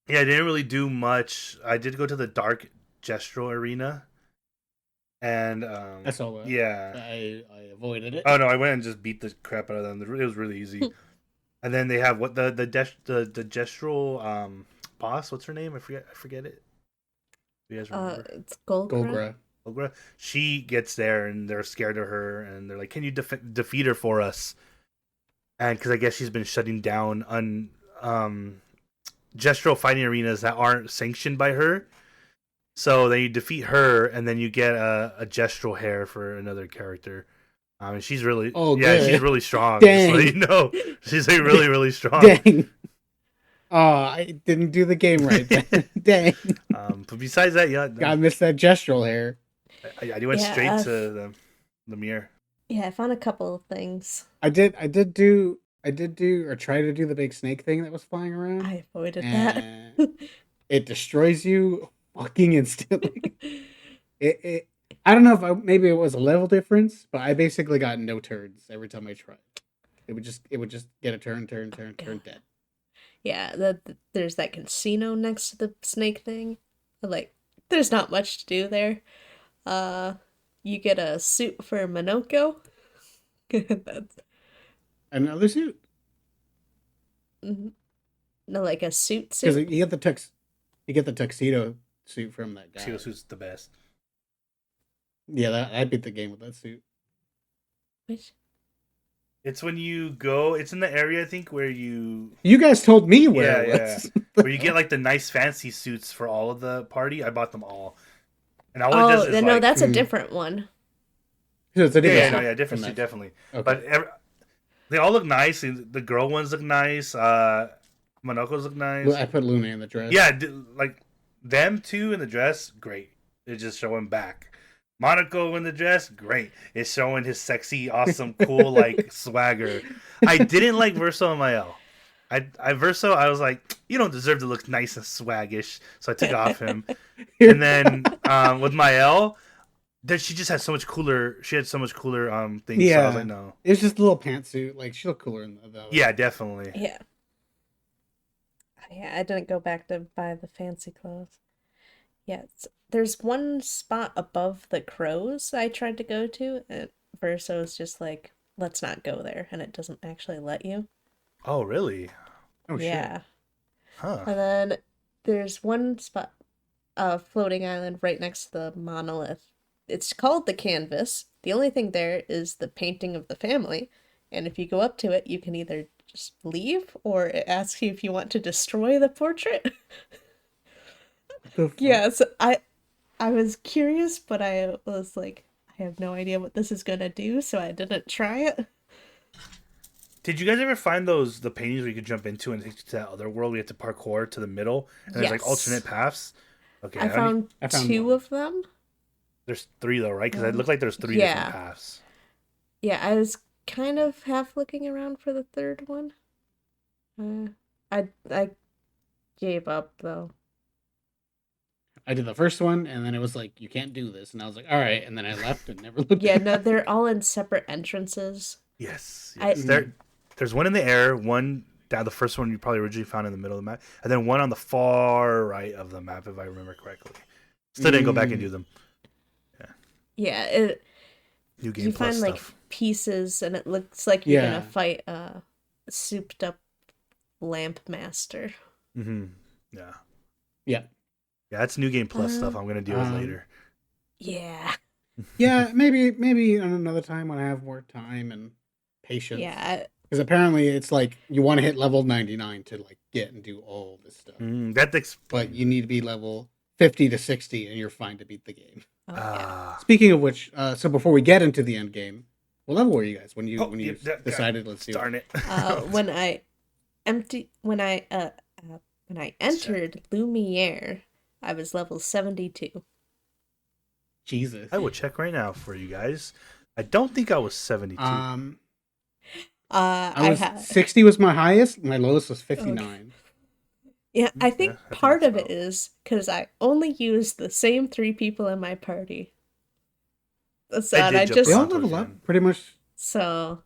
yeah, I didn't really do much. I did go to the Dark Gestural Arena, and I saw that. Yeah, I avoided it. Oh no, I went and just beat the crap out of them. It was really easy. And then they have the gestural boss. What's her name? I forget it. You guys remember? It's Golgra. Golgra. She gets there and they're scared of her and they're like, "Can you defeat her for us?" And because I guess she's been shutting down on gestural fighting arenas that aren't sanctioned by her. So then you defeat her, and then you get a gestural hair for another character. And she's really, she's good. really strong. Dang. Just so you know, she's like really, really strong. Dang. Oh, I didn't do the game right then. Dang. But besides that, yeah, I missed that gestural hair. I went straight to the mirror. Yeah, I found a couple of things. I did do or try to do the big snake thing that was flying around. I avoided that. It destroys you fucking instantly. It I don't know if maybe it was a level difference, but I basically got no turns every time I tried. It would just get a turn dead. Yeah, there's that casino next to the snake thing. Like, there's not much to do there. You get a suit for Minoko. That's Another suit. no, like a suit Because suit. you get the tuxedo suit from that guy. Tuxedo suit's the best. Yeah, I beat the game with that suit. Which It's when you go. It's in the area I think where you. You guys told me where it was. Where you get like the nice fancy suits for all of the party. I bought them all, and all it does is no, like, that's a different one. So it's a different suit. different from suit that. definitely. Okay. But they all look nice. The girl ones look nice. Monoko's look nice. I put Luna in the dress. Yeah, like them two in the dress, great. They're just showing back. Monaco in the dress, great. It's showing his sexy, awesome, cool like swagger. I didn't like Verso and Mael. Verso, I was like, you don't deserve to look nice and swaggish, so I took off him. And then with Mael, then she just had so much cooler. She had so much cooler things. Yeah. So I was like, no. It was just a little pantsuit. Like she looked cooler in the Yeah, definitely. Yeah. Yeah, I didn't go back to buy the fancy clothes. Yeah, there's one spot above the crows I tried to go to, and Verso's just like, let's not go there, and it doesn't actually let you. Oh, really? Oh Yeah. shit. Huh. And then there's one spot, floating island right next to the monolith. It's called the canvas. The only thing there is the painting of the family, and if you go up to it, you can either just leave, or it asks you if you want to destroy the portrait. Yeah, so I was curious, but I was like, I have no idea what this is gonna do, so I didn't try it. Did you guys ever find the paintings where you could jump into and take you to that other world? We had to parkour to the middle, and there's like Yes. alternate paths. Okay, I found two one. of them. there's three though, right? Because it looked like there's three Yeah. different paths. Yeah, I was kind of half looking around for the third one. I gave up though. I did the first one, and then it was like, you can't do this, and I was like, all right, and then I left and never looked. Yeah, back. no, they're all in separate entrances. Yes. I- There's one in the air, one down the first one you probably originally found in the middle of the map, and then one on the far right of the map, if I remember correctly. Still didn't go back and do them. Yeah, New game you plus find like stuff. pieces, and it looks like you're Yeah. gonna fight a souped up lamp master. Mm-hmm. Yeah. Yeah. Yeah, that's new game plus stuff I'm gonna deal with Um, later. Yeah, Yeah, maybe on another time when I have more time and patience. yeah, Because apparently it's like you want to hit level 99 to like get and do all this stuff, but you need to be level 50 to 60, and you're fine to beat the game. oh, yeah. Speaking of which, so before we get into the end game, what level were you guys when you decided let's do darn it? it. When I entered Lumiere, I was level 72. Jesus. I will check right now for you guys. I don't think I was 72. I was 60 was my highest. My lowest was 59. Yeah, I think I think part that's of it is because I only used the same 3 people in my party. So I did I jump just They all around towards level the up end. pretty much. so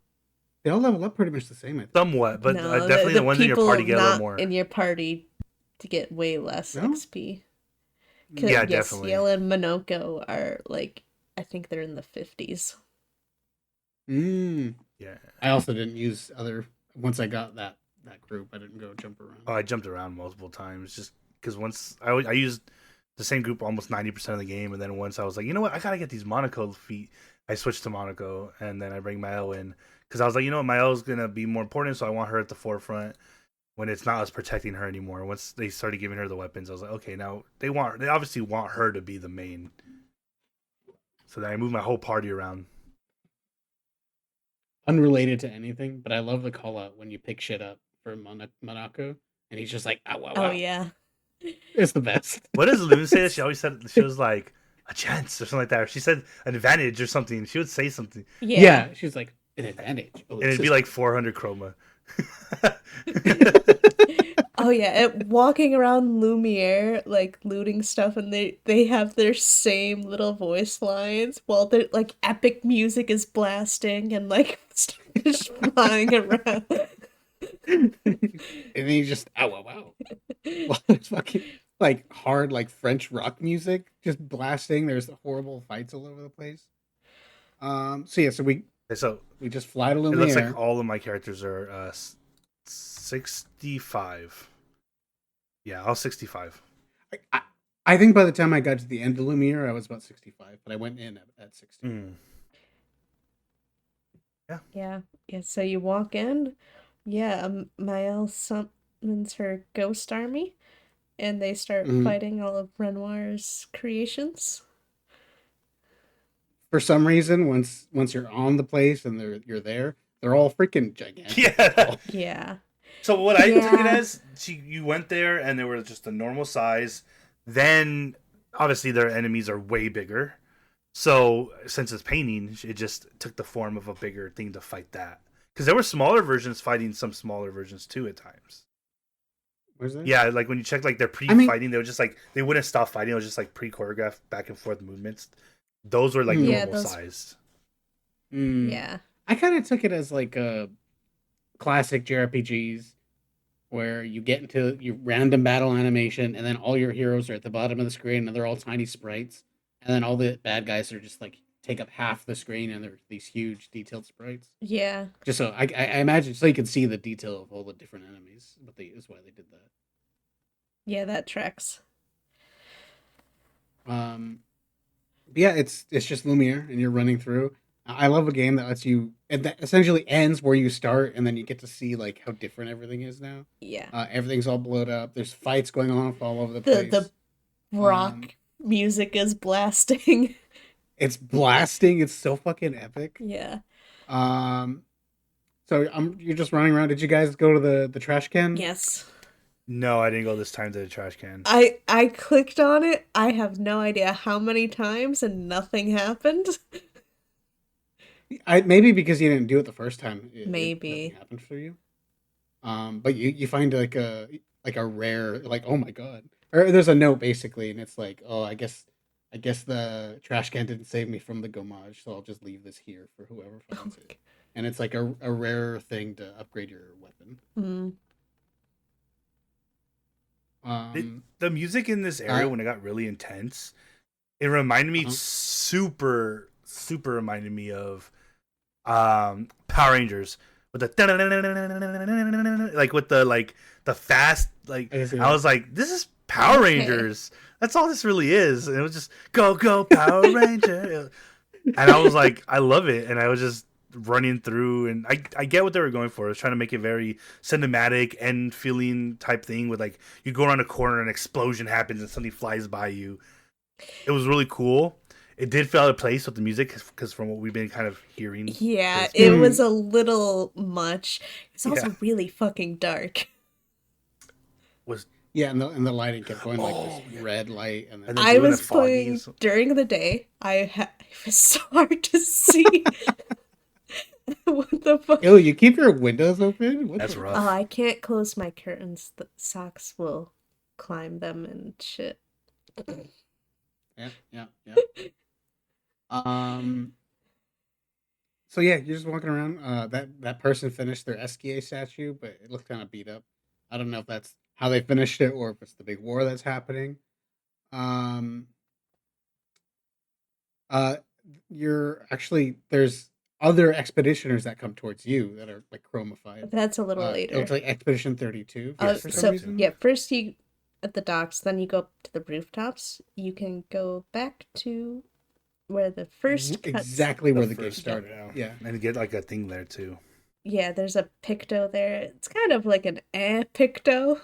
They all level up pretty much the same. I think. Somewhat, but no, definitely the ones in your people party get a little not more. in your party to get way less No? XP. 'Cause, Yeah, yes, definitely. Ciel and Monoko are like, I think they're in the 50s. Yeah. I also didn't use other. Once I got that group, I didn't go jump around. Oh, I jumped around multiple times just because once I used the same group almost 90% of the game, and then once I was like, you know what, I gotta get these Monaco feet. I switched to Monaco, and then I bring Mael in because I was like, you know what, Mael's gonna be more important, so I want her at the forefront. when it's not us protecting her anymore. Once they started giving her the weapons, I was like, okay, now they obviously want her to be the main. So then I moved my whole party around. Unrelated to anything, but I love the call out when you pick shit up for Monaco, and he's just like, "Ow, wow, Oh wow." yeah. It's the best. What does Loon say? She always said she was like a chance or something like that. Or she said an advantage or something. She would say something, Yeah, she's like an advantage. Oh, and it'd be like 400 chroma. Oh yeah, walking around Lumiere, like looting stuff, and they have their same little voice lines while the like epic music is blasting and like stuff is flying around. and then you just, "Ow, wow, wow." Well, it's fucking like hard, like French rock music just blasting. There's horrible fights all over the place. So yeah, so So we just fly to it looks Lumiere. like all of my characters are 65. Yeah, all 65. I think by the time I got to the end of Lumiere, I was about 65, but I went in at 60. Mm. Yeah. So you walk in, Mael summons her ghost army, and they start Mhm. fighting all of Renoir's creations. For some reason, once you're on the place and you're there, they're all freaking gigantic. Yeah. Yeah. So what I took it Yeah. as, you went there and they were just a normal size. Then obviously their enemies are way bigger. So since it's painting, it just took the form of a bigger thing to fight that. Because there were smaller versions fighting some smaller versions too at times. Where's that? Yeah, like when you check like their pre-fighting, they were just like they wouldn't stop fighting. It was just like pre-choreographed back and forth movements. Those were like Yeah, normal those- sized. Yeah. I kind of took it as like a classic JRPGs where you get into your random battle animation and then all your heroes are at the bottom of the screen and they're all tiny sprites. And then all the bad guys are just like take up half the screen and they're these huge detailed sprites. Yeah. Just so I imagine so you can see the detail of all the different enemies. But is why they did that. Yeah, that tracks. But yeah, it's just Lumiere and you're running through. I love a game that lets you that essentially ends where you start and then you get to see like how different everything is now. Yeah. Everything's all blowed up. There's fights going on all over the The place. the rock music is blasting. It's blasting. It's so fucking epic. Yeah. So you're just running around. Did you guys go to the trash can? Yes. No, I didn't go this time to the trash can. I clicked on it. I have no idea how many times and nothing happened. Maybe because you didn't do it the first time. Maybe. Nothing happened for you. But you find like a rare, like, oh my god, or there's a note basically, and it's like, oh, I guess the trash can didn't save me from the gommage, so I'll just leave this here for whoever finds it. And it's like a rare thing to upgrade your weapon. Mm. The music in this area when it got really intense, it reminded me super reminded me of Power Rangers with the like with the fast like I was like, this is Power Rangers. That's all this really is. And it was just go Power Ranger. And I was like, I love it. And I was just running through, and I get what they were going for. I was trying to make it very cinematic and feeling type thing with like you go around a corner and an explosion happens and something flies by you. It was really cool. It did feel out of place with the music because from what we've been kind of hearing. Yeah, it was a little much. It's also really fucking dark. And the lighting kept going like this red light, and then I was playing during the day. It was so hard to see. What the fuck? Oh, you keep your windows open? That's rough. Oh, I can't close my curtains. The socks will climb them and shit. Yeah. So yeah, you're just walking around. That person finished their SKA statue, but it looked kind of beat up. I don't know if that's how they finished it or if it's the big war that's happening. You're actually there's other expeditioners that come towards you that are like chromified. That's a little later. It looks like Expedition 32. First you at the docks, then you go up to the rooftops. You can go back to where the first exactly where the game first started. Yeah, and get like a thing there too. yeah, there's a Picto there. It's kind of like an Picto.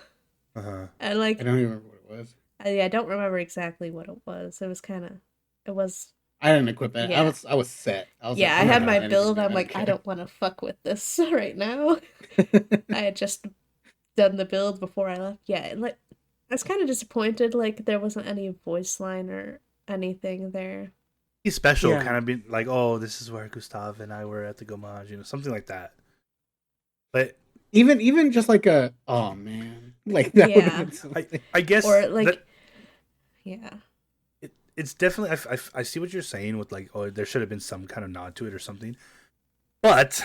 Uh-huh. And I don't even remember what it was. I don't remember exactly what it was. It was, I didn't equip that. Yeah. I was set. I was yeah, like, I I'm not had gonna my have anything build. new, I'm like, I care. don't want to fuck with this right now. I had just done the build before I left. Yeah, and like, I was kind of disappointed, like, there wasn't any voice line or anything there. He's special, Yeah. kind of being like, oh, this is where Gustav and I were at the Gomage, something like that. But even just like a, oh man, like that would have Yeah. been something. I guess Or, like, that yeah. it's definitely I see what you're saying with like, oh, there should have been some kind of nod to it or something. But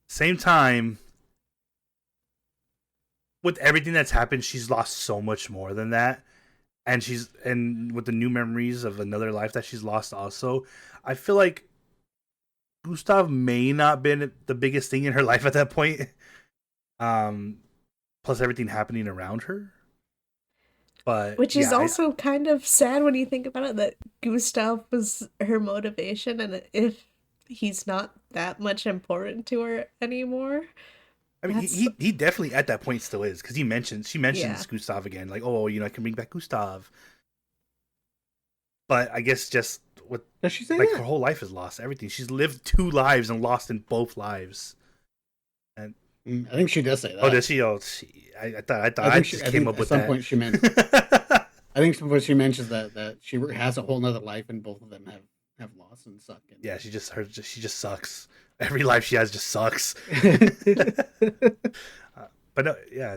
same time, with everything that's happened, she's lost so much more than that. And with the new memories of another life that she's lost also, I feel like Gustav may not been the biggest thing in her life at that point. Plus everything happening around her. But Which is yeah, also kind of sad when you think about it, that Gustav was her motivation, and if he's not that much important to her anymore. I mean, That's- he definitely at that point still is, because she mentions Yeah. Gustav again, like, oh, I can bring back Gustav. But I guess just with Does she say like that? her whole life is lost, everything. She's lived 2 lives and lost in both lives. And I think she does say that. oh, does she? Oh, I thought I just came up with at some that. point she meant. I think when she mentions that she has a whole nother life and both of them have lost and suck. Yeah, she just sucks. Every life she has just sucks. But no, yeah,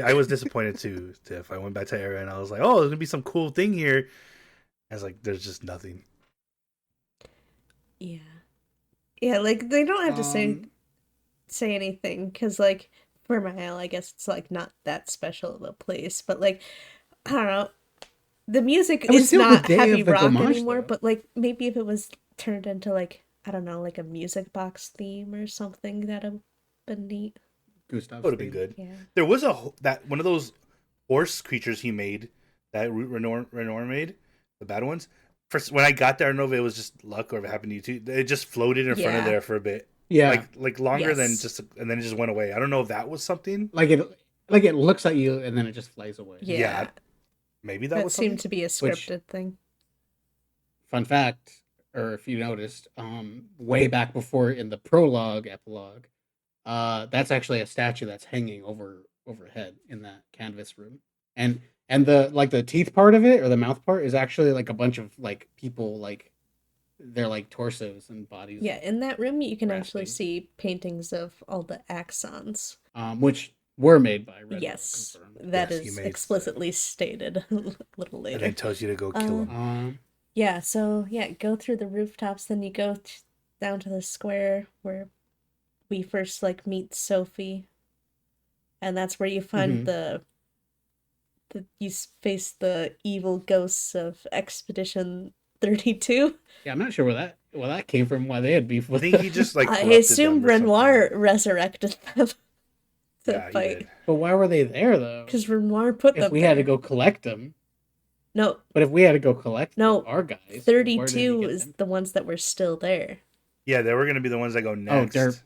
I was disappointed too, Tiff. I went back to Era and I was like, oh, there's gonna be some cool thing here. I was like, there's just nothing. Yeah. Yeah, like, they don't have to say anything, because, like, for Mahale, I guess it's, like, not that special of a place, but, like, I don't know, the music It was is still the not day heavy of the rock Gomage, anymore, though. but, like, maybe if it was turned into, like, I don't know, like a music box theme or something, that'd have been neat. Gustav Would have been good. Yeah. There was that one of those horse creatures he made that Renoir made, the bad ones. First, when I got there, I don't know if it was just luck or if it happened to you too. It just floated in front of Yeah. there for a bit. Yeah, Like longer than Yes. just, and then it just went away. I don't know if that was something. like it looks at you and then it just flies away. Yeah. Maybe that That was seemed something. to be a scripted thing. Fun fact, or if you noticed, way back before in the prologue epilogue, that's actually a statue that's hanging overhead in that canvas room, and the teeth part of it or the mouth part is actually like a bunch of like people, like they're like torsos and bodies. Yeah, in that room you can actually Grasping. see paintings of all the axons. Which were made by Red Dog, Yes, confirmed. that Yes, he is made- explicitly stated a little And later. then tells you to go kill him. Yeah, so yeah, go through the rooftops, then you go down to the square where we first like meet Sophie, and that's where you find the you face the evil ghosts of Expedition 32. Yeah, I'm not sure where that came from. Why they had beef I with think that. he just like. I corrupted assume them or something. Renoir resurrected them to Yeah, he fight, did. But why were they there though? because Renoir put them If we had to there. go collect them, No, but if we had to go collect No, our guys, where did he 32 get is them? the ones that were still there. Yeah, they were gonna be the ones that go next. derp.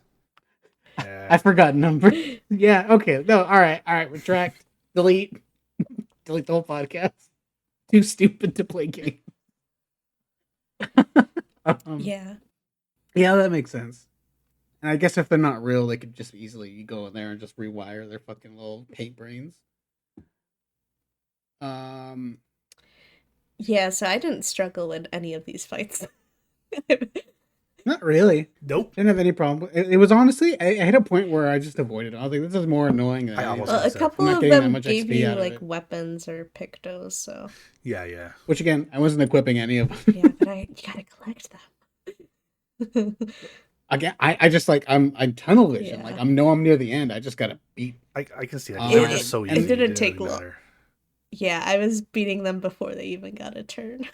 Yeah. I forgot number. Yeah, okay. No, all right. Retract, delete the whole podcast. Too stupid to play games. Yeah. Yeah, that makes sense. And I guess if they're not real, they could just easily go in there and just rewire their fucking little paint brains. Yeah, so I didn't struggle in any of these fights. Not really. Nope. Didn't have any problem. It was honestly, I hit a point where I just avoided it. I was like, this is more annoying than I almost anything. Well, a so. couple I'm not of getting that them much gave XP you out of like it. weapons or pictos, so Yeah. Which again, I wasn't equipping any of them. yeah, but you gotta collect them. Again, I just like I'm tunnel vision. Yeah. Like I'm near the end. I just gotta beat. I can see that. It- They were just so it easy. didn't take really long. matter. Yeah, I was beating them before they even got a turn.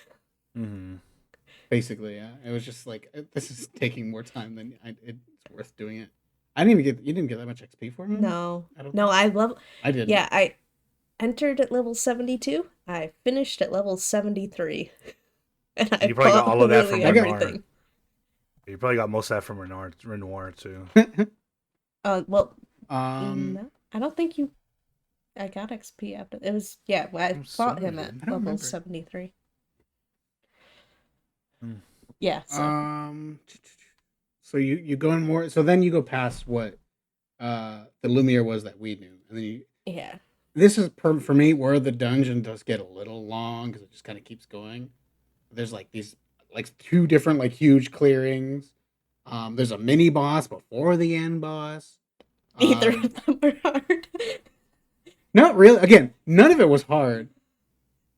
Mm-hmm. Basically, yeah. It was just like this is taking more time than it's worth doing it. I didn't even get. You didn't get that much XP for me. No, I don't no, I love. I did. Yeah, I entered at level 72. I finished at level 73, and I You probably got all of that literally from Renoir. everything. You probably got most of that from Renoir too. Well, Um, no, I don't think you. I got XP after it was. Yeah, well, I I'm fought assuming him you at did. I don't level remember. 73. Hmm. Yeah, so so you go in more. So then you go past what the Lumiere was that we knew, and then yeah, this is for me where the dungeon does get a little long because it just kind of keeps going. There's like these like two different like huge clearings. There's a mini boss before the end boss. either Um, of them are hard. not really. Again, none of it was hard.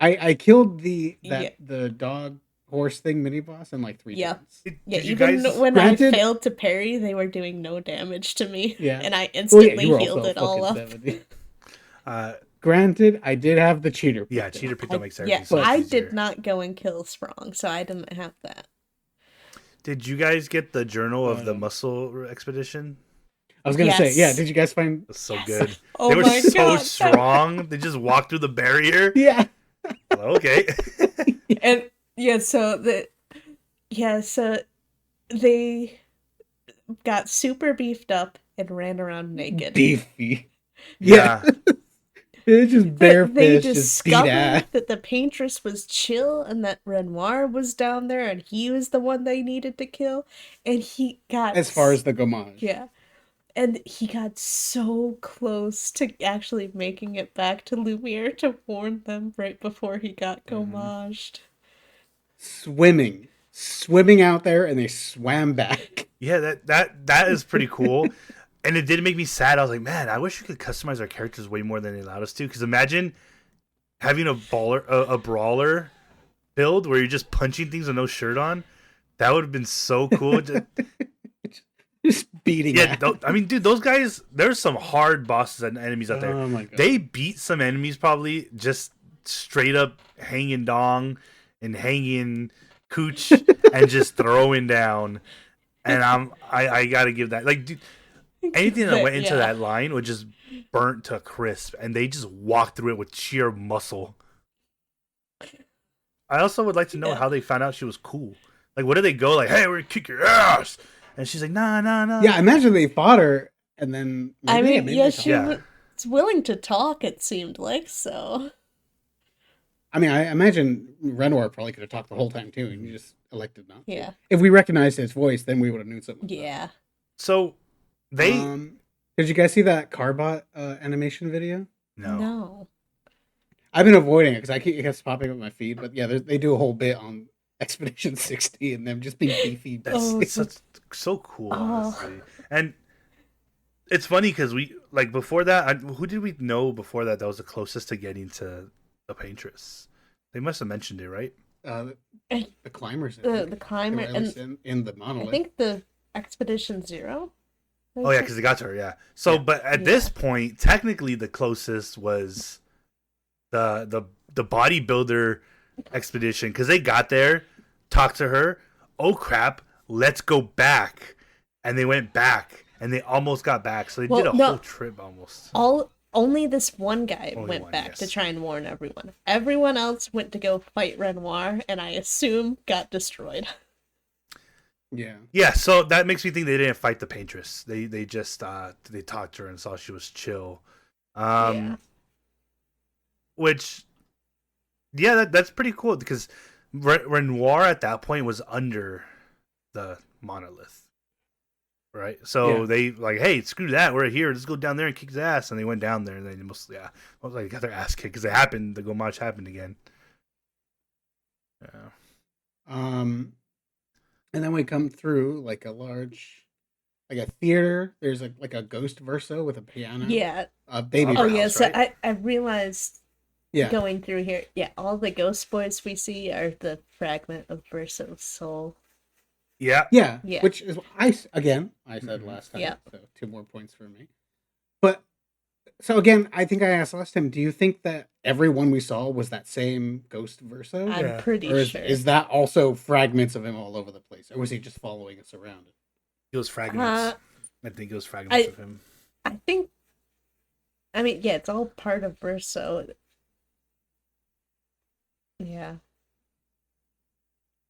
I killed Yeah, the dog horse thing mini boss in like three yeah, turns. yeah. Did you Even guys? when I Granted, failed to parry, they were doing no damage to me, yeah. and I Well, yeah, you instantly were healed also it all fucking up. 70. Uh, Granted, I did have the cheater. yeah, picked cheater up. picked up makes Yeah, everything so much I easier. did not go and kill Sprong, so I didn't have that. Did you guys get the journal of the Uh, muscle expedition? I was gonna say, yeah. Yes. Did you guys find? It was so Yes. good. Oh They were my so god. strong. They just walked through the barrier. Yeah. Okay. And yeah, so they got super beefed up and ran around naked. Beefy. Yeah. It's just bare They fish, just beat ass. discovered that the Paintrix was chill and that Renoir was down there and he was the one they needed to kill. And he got As far as the gommage. yeah. And he got so close to actually making it back to Lumiere to warn them right before he got gommaged. Swimming out there, and they swam back. Yeah, that is pretty cool. And it did make me sad. I was like, man, I wish we could customize our characters way more than they allowed us to. Because imagine having a brawler build where you're just punching things with no shirt on. That would have been so cool. Just beating Yeah, ass. I mean, dude, those guys. There's some hard bosses and enemies out there. Oh my god. They beat some enemies probably just straight up hanging dong and hanging cooch and just throwing down. And I gotta give that, like, dude, anything that went into that line was just burnt to a crisp, and they just walked through it with sheer muscle. I also would like to know how they found out she was cool. Like, what did they go like? Hey, we're gonna kick your ass, and she's like, nah. Yeah, imagine they fought her, and then I mean, maybe yeah, they she talked. was willing to talk, it seemed like, so. I mean, I imagine Renoir probably could have talked the whole time too, and you just elected not to. Yeah. If we recognized his voice, then we would have known something. Yeah. So they did you guys see that Carbot animation video? No. I've been avoiding it because it keeps popping up in my feed. But yeah, they do a whole bit on Expedition 60 and them just being beefy. That's so cool, honestly. And it's funny because we, like, before that, who did we know before that was the closest to getting to the Paintrix? They must have mentioned it, right? The climbers. The climber and in the monolith. I think the Expedition 0. Oh yeah, because they got to her. Yeah. So, but at this point, technically, the closest was the bodybuilder expedition, because they got there, talked to her. Oh crap! Let's go back, and they went back, and they almost got back. So they did a whole trip almost. Only this one guy went back to try and warn everyone. Everyone else went to go fight Renoir, and I assume got destroyed. Yeah. Yeah, so that makes me think they didn't fight the Paintress. They just they talked to her and saw she was chill. Which, yeah, that's pretty cool because Renoir at that point was under the monolith, right? So they like, hey, screw that, we're here. Let's go down there and kick his ass. And they went down there and they like got their ass kicked because it happened. The Gomage happened again. Yeah. And then we come through like a theater. There's like a ghost verso with a piano. Yeah. A baby. Oh house, yeah. So right? I realized. Going through here, all the ghost boys we see are the fragment of Verso's soul. Yeah. Which is I said last time. Yeah. So 2 more points for me. But so again, I think I asked last time. Do you think that everyone we saw was that same ghost verso? I'm pretty sure. Is that also fragments of him all over the place, or was he just following us around? It was fragments. I think it was fragments of him. I think. I mean, yeah, it's all part of Verso. Yeah.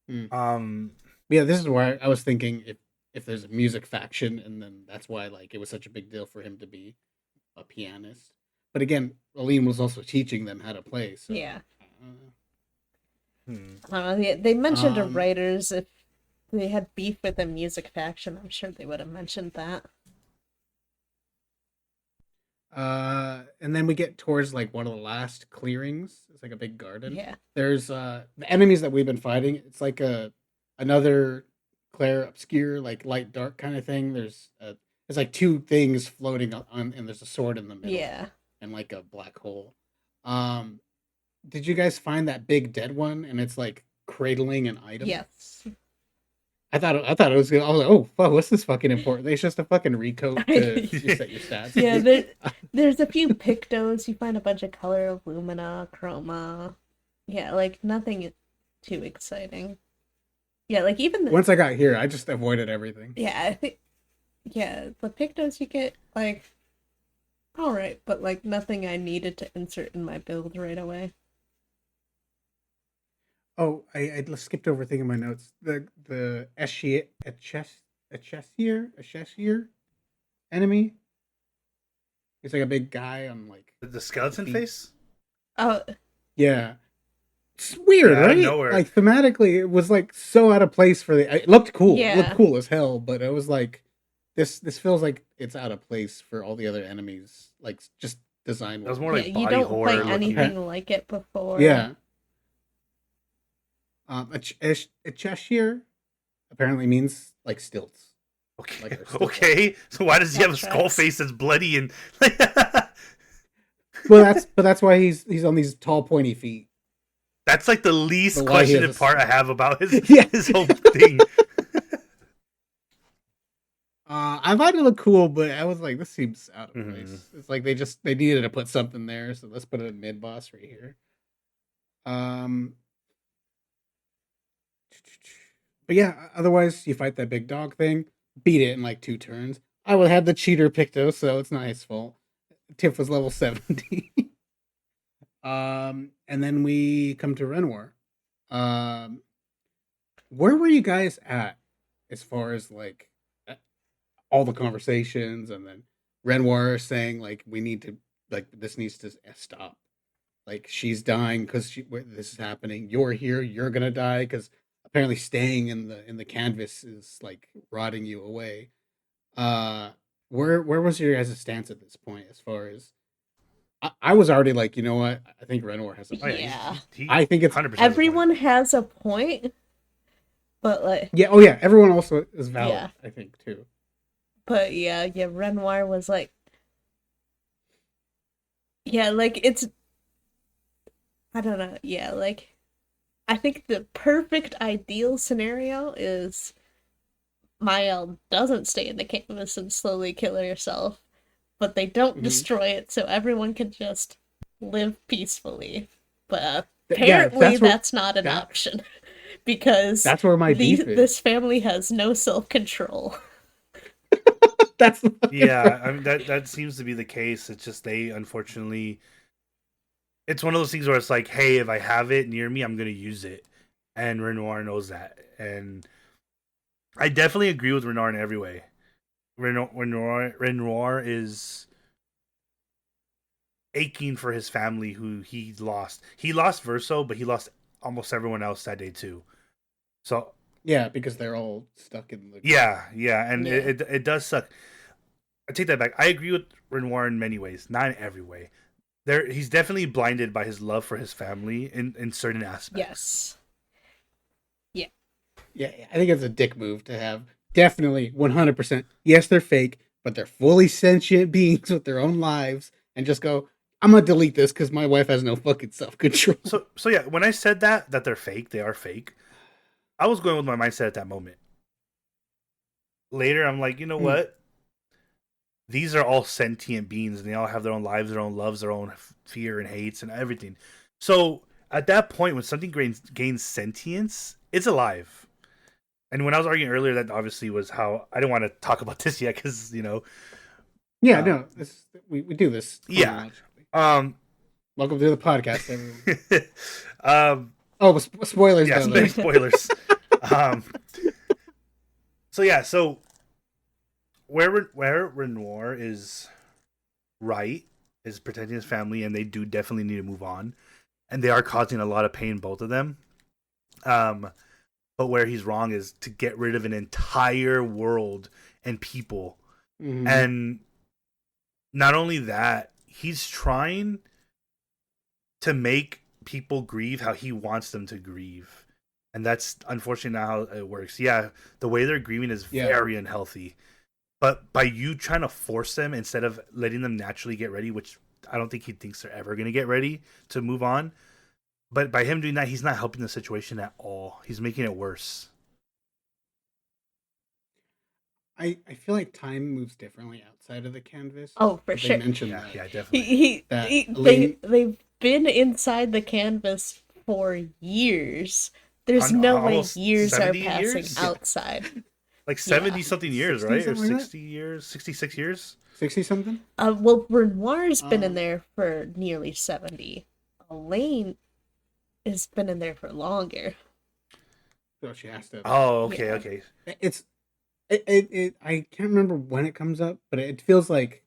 Yeah, this is where I was thinking if there's a music faction, and then that's why like it was such a big deal for him to be a pianist. But again, Aline was also teaching them how to play. So Yeah. Hmm. They mentioned Um, writers. If they had beef with a music faction, I'm sure they would have mentioned that. and then we get towards like one of the last clearings. It's like a big garden. Yeah. There's the enemies that we've been fighting. It's like another Clair Obscur, like light dark kind of thing. There's like two things floating on, and there's a sword in the middle. Yeah. And like a black hole. Um, did you guys find that big dead one? And it's like cradling an item. Yes. I thought it was good. I was like, oh fuck, what's this fucking important? It's just a fucking recoat to reset your stats. Yeah, there's a few pictos. You find a bunch of color of lumina, chroma. Yeah, like nothing too exciting. Yeah, like even Once I got here, I just avoided everything. yeah, I think the pictos you get like all right, but like nothing I needed to insert in my build right away. Oh, I skipped over a thing in my notes. The Chessier enemy. He's like a big guy on like The skeleton feet. face? Oh, Yeah. It's weird, Yeah, out of right? nowhere. Like thematically, it was like so out of place for the. It looked cool. It Yeah. looked cool as hell, but it was like this feels like it's out of place for all the other enemies. Like just design. That was more yeah, like you body don't horror fight looking. anything like it before. Yeah. A Cheshire apparently means like stilts. Okay. Like they're still Okay. So why does he That have a skull tracks. face that's bloody and Well, that's why he's on these tall, pointy feet. that's like the least But why he has questioned a- part I have about his Yeah. his whole thing. I thought it looked cool, but I was like, this seems out of Mhm. place. It's like they needed to put something there, so let's put a mid boss right here. But yeah, otherwise you fight that big dog thing, beat it in like 2 turns. I would have the cheater Picto, so it's not his fault. Tiff was level 70. And then we come to Renoir. Where were you guys at as far as like all the conversations, and then Renoir saying like we need to like this needs to stop. Like she's dying because this is happening. You're here. You're gonna die because apparently staying in the canvas is like rotting you away. Uh, where was your guys' stance at this point as far as I was already like, you know what? I think Renoir has a Oh, point. Yeah. I think it's 100% Everyone has a point, but like yeah. Oh yeah, everyone also is valid. Yeah. I think too. but yeah, Renoir was like yeah, like it's I don't know. Yeah, like I think the perfect ideal scenario is Mael doesn't stay in the canvas and slowly kill herself, but they don't Mhm. destroy it so everyone can just live peacefully. But Yeah, apparently that's that's not an that- option because That's where my beef is. this family has no self-control. That's Yeah, I mean that seems to be the case. It's just they unfortunately it's one of those things where it's like, hey, if I have it near me, I'm gonna use it. And Renoir knows that. And I definitely agree with Renoir in every way. Renoir is aching for his family who he lost. He lost Verso, but he lost almost everyone else that day too. So yeah, because they're all stuck in the yeah, and Yeah. It does suck. I take that back. I agree with Renoir in many ways, not in every way. He's definitely blinded by his love for his family in certain aspects. Yes. Yeah, I think it's a dick move to have. Definitely 100%. Yes, they're fake, but they're fully sentient beings with their own lives, and just go, I'm gonna delete this because my wife has no fucking self control. So yeah, when I said that they're fake, they are fake. I was going with my mindset at that moment. Later, I'm like, you know what? These are all sentient beings, and they all have their own lives, their own loves, their own fear and hates, and everything. So at that point, when something gains sentience, it's alive. And when I was arguing earlier, that obviously was how I didn't want to talk about this yet because Yeah, no, we do this. Yeah. chronologically. Welcome to the podcast, everyone. yeah, 'cause- spoilers. Oh, spoilers. Yeah, down there. spoilers. So where Renoir is right is protecting his family, and they do definitely need to move on, and they are causing a lot of pain, both of them. But where he's wrong is to get rid of an entire world and people, and not only that, he's trying to make people grieve how he wants them to grieve, and that's unfortunately not how it works. Yeah, the way they're grieving is very unhealthy. But by you trying to force them instead of letting them naturally get ready, which I don't think he thinks they're ever going to get ready to move on. But by him doing that, he's not helping the situation at all. He's making it worse. I feel like time moves differently outside of the canvas. Oh, for They sure. mentioned that. Yeah, definitely. They've been inside the canvas for years. There's no way almost years are 70 passing years? outside. Like 70 something years, 60 right? Or something like 60 years, 66 years? 60 something? Well, Renoir's been in there for nearly 70. Elaine has been in there for longer. So she has to. Oh, okay, Yeah. okay. I can't remember when it comes up, but it feels like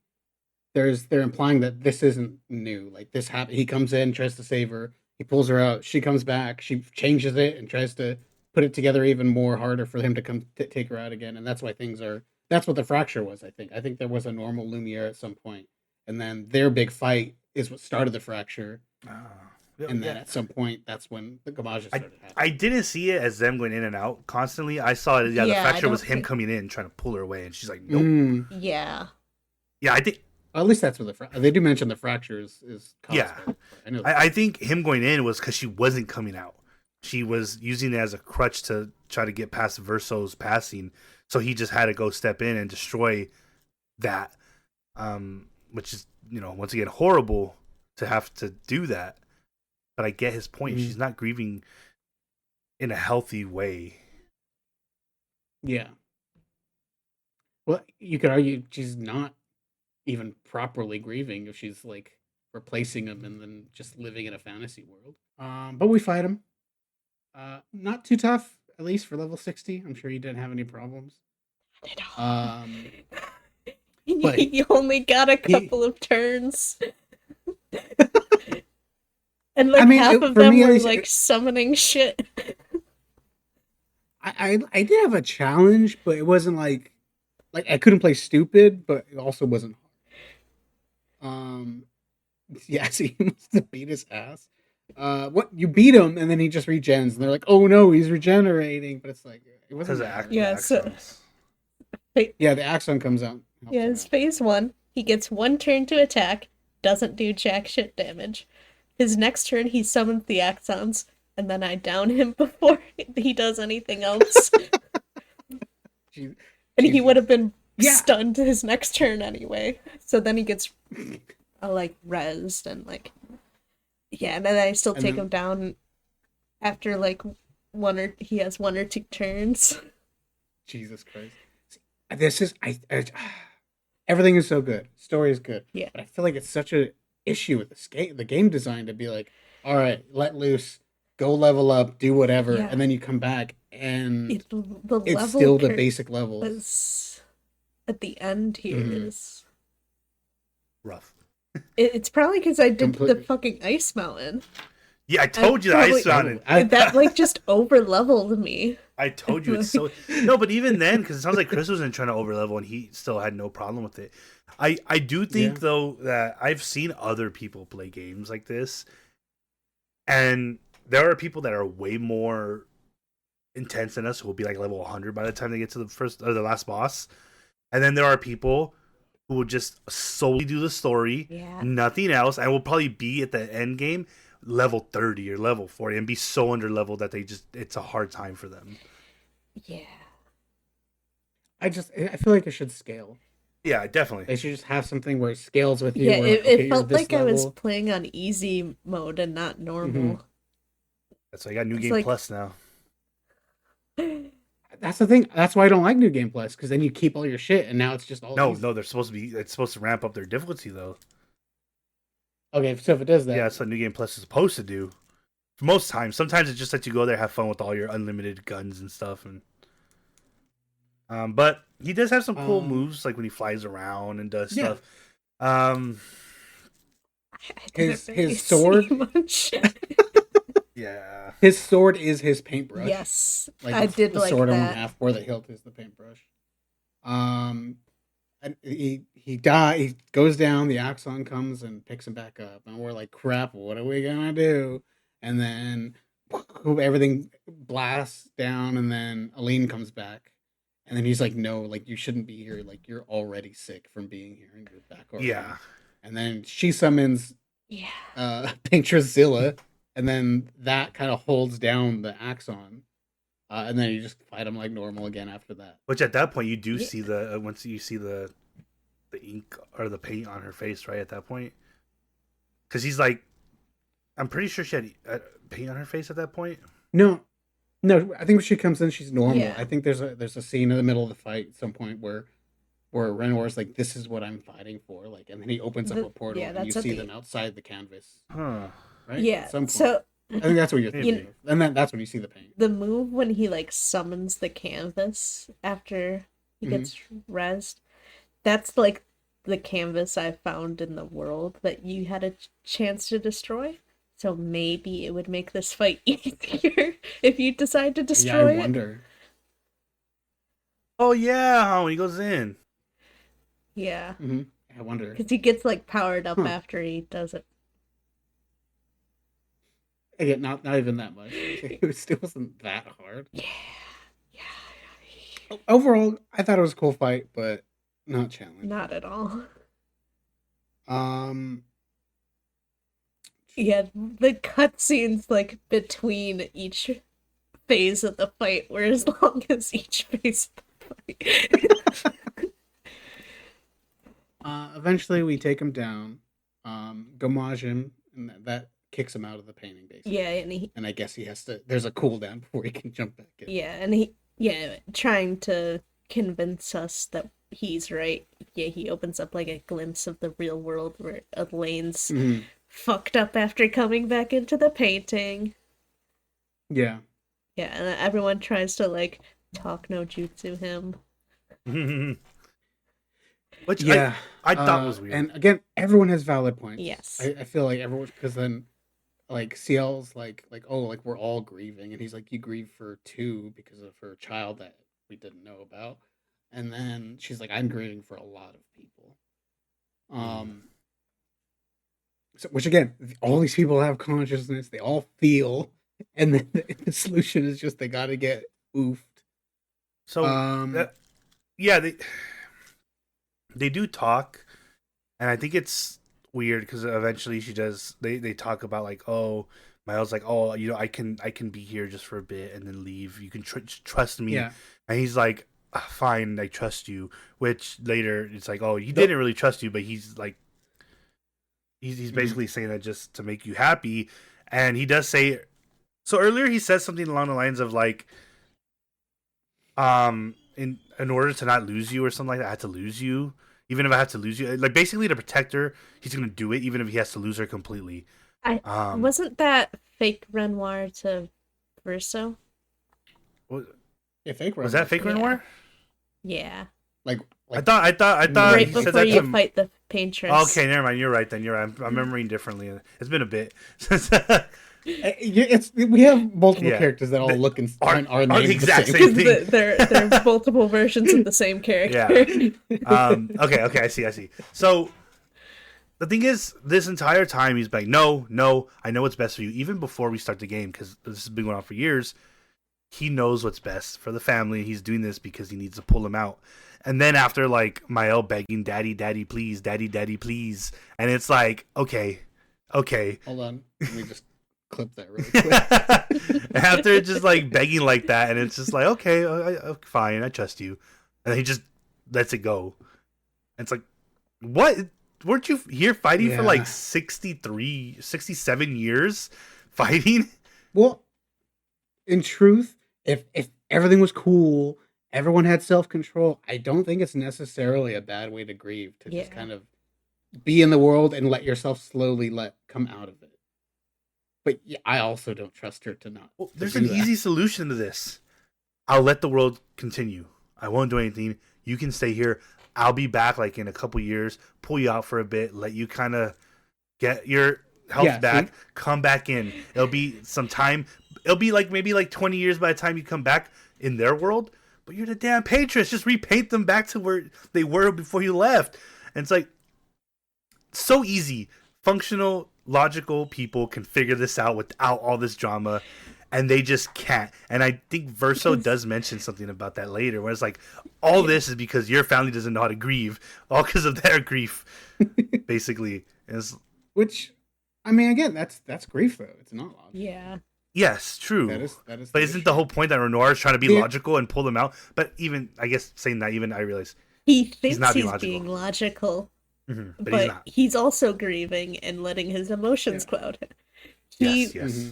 they're implying that this isn't new. Like this happened. He comes in, tries to save her. He pulls her out. She comes back. She changes it and tries to put it together even more harder for him to come take her out again. And that's why things are. That's what the fracture was. I think there was a normal Lumiere at some point, and then their big fight is what started the fracture. And then at some point, that's when the gamages started happening. I didn't see it as them going in and out constantly. I saw it. Yeah, the fracture was him coming in, trying to pull her away, and she's like, "Nope." Yeah. Yeah, I think. At least that's what they do mention. The fracture is caused Yeah, by, I think him going in was because she wasn't coming out. She was using it as a crutch to try to get past Verso's passing, so he just had to go step in and destroy that, which is once again horrible to have to do that. But I get his point. She's not grieving in a healthy way. Yeah. Well, you could argue she's not even properly grieving if she's like replacing him and then just living in a fantasy world. But we fight him. Not too tough, at least for level 60. I'm sure he didn't have any problems. You only got a couple of turns. And like half of them were like summoning shit. I did have a challenge, but it wasn't like I couldn't play stupid, but it also wasn't hard. Yeah, so he must have beat his ass. What you beat him and then he just regens, and they're like, "Oh no, he's regenerating," but it's like it wasn't. The Axon comes out. Yeah, it's phase 1. He gets 1 turn to attack, doesn't do jack shit damage. His next turn, he summons the Axons, and then I down him before he does anything else. And he would have been stunned his next turn anyway. So then he gets rezzed and and then I still take him down after he has 1 or 2 turns. Jesus Christ. This is everything is so good. Story is good. Yeah. But I feel like it's such an issue with the game design to be like, all right, let loose, go level up, do whatever, and then you come back and it's still the basic levels. At the end here is rough. It's probably because I did the fucking ice mountain. Yeah, I told you the ice mountain. That just over leveled me. I told you it's so no, but even then, because it sounds like Chris wasn't trying to overlevel and he still had no problem with it. I do think though that I've seen other people play games like this, and there are people that are way more intense than us who will be like level 100 by the time they get to the first or the last boss, and then there are people who will just solely do the story, nothing else, and will probably be at the end game level 30 or level 40 and be so under leveled that it's a hard time for them. Yeah. I feel like it should scale. Yeah, definitely. They should just have something where it scales with you. Yeah, it felt like I was playing on easy mode and not normal. That's why I got New Game Plus now. That's the thing. That's why I don't like New Game Plus, because then you keep all your shit and now it's just all easy. No, it's supposed to ramp up their difficulty though. Okay, so if it does that. Yeah, that's what New Game Plus is supposed to do. For most times. Sometimes it's just that you go there, have fun with all your unlimited guns and stuff. And But he does have some cool Um, moves, like when he flies around and does Yeah. stuff. Um, I didn't His really his sword see much. yeah. his sword is his paintbrush. Yes, Like I did the like sword on one that. half, where the hilt is the paintbrush. Um, and he die. He goes down. The Axon comes and picks him back up, and we're like, "Crap! What are we gonna do?" And then everything blasts down, and then Aline comes back, and then he's like, "No, like you shouldn't be here. Like you're already sick from being here, and you're back already." Yeah. And then she summons Yeah. Paintrix, and then that kind of holds down the Axon, and then you just fight him like normal again after that. Which at that point you do Yeah. see the once you see the ink or the paint on her face, right? At that point, because he's like, I'm pretty sure she had paint on her face at that point. No, no, I think when she comes in, she's normal. Yeah. I think there's a scene in the middle of the fight at some point where Renoir's like, "This is what I'm fighting for," like, and then he opens up a portal Yeah, and you that's at see the them outside the canvas, Huh? right? yeah. At some point. So I think that's what you're Maybe. thinking of, and then that's when you see the paint. the move when he like summons the canvas after he Mhm. gets rezzed, that's like the canvas I found in the world that you had a chance to destroy. So maybe it would make this fight easier if you decide to Yeah, destroy I it. wonder. Oh yeah, when he goes in. Yeah, hmm I wonder. because he gets like powered up Huh. after he does it. Again, not even that much. It still wasn't that hard. Yeah, Overall, I thought it was a cool fight, but not challenging. not at all. Um, Yeah, the cutscenes like between each phase of the fight were as long as each phase of the fight. eventually we take him down, gomage him, and that kicks him out of the painting, basically. Yeah, and he And I guess he has to. There's a cooldown before he can jump back in. yeah, and he yeah, trying to convince us that he's right. Yeah, he opens up like a glimpse of the real world where Elaine's Mhm. fucked up after coming back into the painting. Yeah. Yeah, and everyone tries to like talk no jutsu him. Which Yeah. I thought was weird. And again, everyone has valid points. Yes. I feel like everyone, because then like CL's like oh, like we're all grieving, and he's like, you grieve for two because of her child that we didn't know about, and then she's like, I'm grieving for a lot of people. So, which again, all these people have consciousness, they all feel, and then the solution is just they got to get oofed. So yeah, they do talk, and I think it's weird because eventually she does. They talk about like, oh, Miles like, oh, you know, I can be here just for a bit and then leave. You can trust me. Yeah. And he's like, fine, I trust you. Which later it's like, oh, you didn't really trust you, but he's like, he's basically saying that just to make you happy. And he does say, so earlier he says something along the lines of like, in order to not lose you or something like that, I had to lose you. Even if I have to lose you, like basically to protect her, he's gonna do it, even if he has to lose her completely. Wasn't that fake Renoir to Verso? Yeah, fake Was that fake Yeah. Renoir? Yeah. Like I thought Right he said before that you to fight the Paintrix. Okay, never mind. You're right. Then you're right. I'm remembering differently. It's been a bit. it's we have multiple Yeah. characters that all look and are named the exact the same same. thing. They're multiple versions of the same character. Okay. I see. So the thing is, this entire time he's like, no, I know what's best for you. Even before we start the game, because this has been going on for years. He knows what's best for the family. He's doing this because he needs to pull him out. And then after like Mael begging, daddy, please, daddy, please. And it's like, okay. Hold on. Let me just clip that really quick. After just like begging like that. And it's just like, okay, fine. I trust you. And then he just lets it go. And it's like, what? Weren't you here fighting for like 67 years fighting? Well, in truth, if everything was cool, everyone had self-control, I don't think it's necessarily a bad way to grieve, to just kind of be in the world and let yourself slowly come out of it. But yeah, I also don't trust her to not. Well, there's an easy solution to this. I'll let the world continue. I won't do anything. You can stay here. I'll be back like in a couple years, pull you out for a bit, let you kind of get your health back, come back in. It'll be some time. It'll be like maybe like 20 years by the time you come back in their world. But you're the damn Paintrix. Just repaint them back to where they were before you left. And it's like so easy. Functional, logical people can figure this out without all this drama. And they just can't. And I think Verso does mention something about that later, where it's like, all this is because your family doesn't know how to grieve, all because of their grief, basically. Which, I mean, again, that's grief though. It's not logical. Yeah. Yes, true. That is. But isn't the whole point that Renoir is trying to be logical and pull them out? But even, I guess, saying that, even I realize he thinks he's not being logical. Mm-hmm, but he's also grieving and letting his emotions cloud him.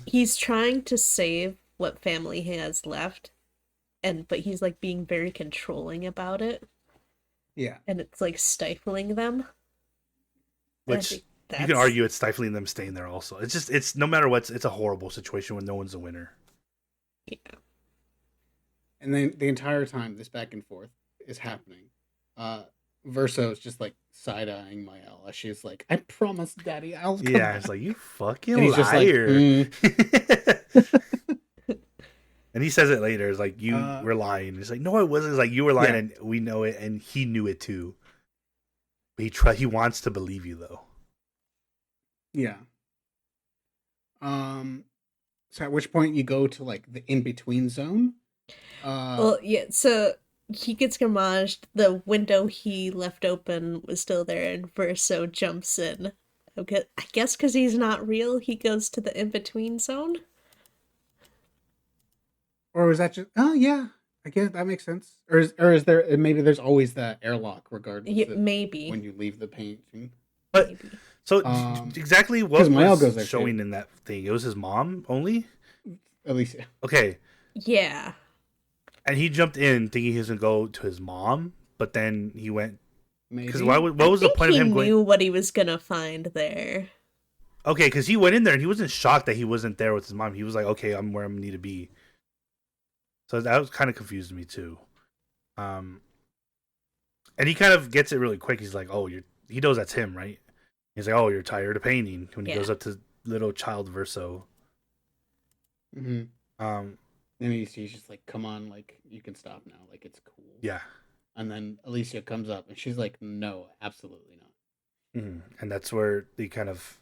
He's trying to save what family he has left, but he's like being very controlling about it. Yeah. And it's like stifling them. Which you can argue it's stifling them staying there also. It's no matter what, it's a horrible situation when no one's a winner. Yeah. And then the entire time this back and forth is happening, Verso is just like side-eyeing Mael as she's like, I promise, Daddy, I'll come back. It's like, you fucking liar. And he says it later. It's like, you were lying. It's like, no, I wasn't. It's like, you were lying, and we know it, and he knew it too. But he wants to believe you, though. Yeah. So at which point you go to like the in-between zone? Well, yeah, so he gets garaged. The window he left open was still there, and Verso jumps in. Okay, I guess because he's not real, he goes to the in-between zone. Or was that just? Oh yeah, I guess that makes sense. Or is there maybe there's always that airlock regardless? Yeah, maybe when you leave the painting. But maybe. So exactly what Mael was goes showing in that thing? It was his mom only. At least, yeah. Okay. Yeah. And he jumped in thinking he was gonna go to his mom, but then he went. Because Maybe. what was the point of him going? He knew what he was gonna find there. Okay, because he went in there and he wasn't shocked that he wasn't there with his mom. He was like, "Okay, I'm where I need to be." So that was kind of confused me too. And he kind of gets it really quick. He's like, "Oh, he knows that's him, right?" He's like, "Oh, you're tired of painting." When he goes up to little child Verso. Mm-hmm. And he's just like, "Come on, like you can stop now, like it's cool." Yeah. And then Alicia comes up and she's like, "No, absolutely not." Mm-hmm. And that's where the kind of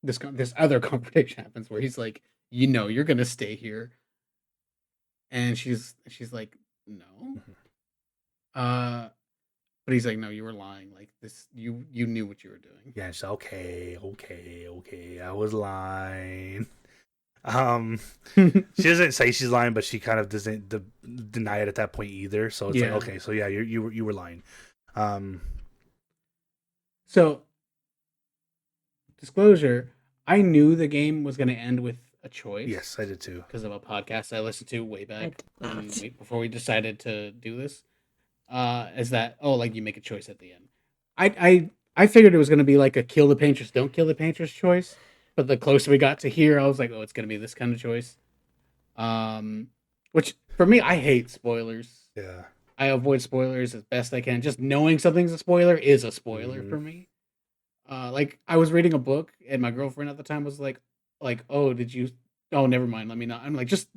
this other confrontation happens where he's like, "You're gonna stay here," and she's like, "No." Mm-hmm. But he's like, "No, you were lying. Like this, you knew what you were doing." Yeah. She's okay. I was lying. She doesn't say she's lying, but she kind of doesn't deny it at that point either. So it's like, okay, so yeah, you were lying. So disclosure, I knew the game was going to end with a choice. Yes, I did too. Because of a podcast I listened to way back before we decided to do this. Is that like you make a choice at the end? I figured it was going to be like a kill the Paintrix, don't kill the Paintrix choice. But the closer we got to here, I was like, oh, it's going to be this kind of choice. Which, for me, I hate spoilers. Yeah. I avoid spoilers as best I can. Just knowing something's a spoiler is a spoiler for me. Like, I was reading a book, and my girlfriend at the time was like, oh, did you... Oh, never mind, let me not. I'm like, just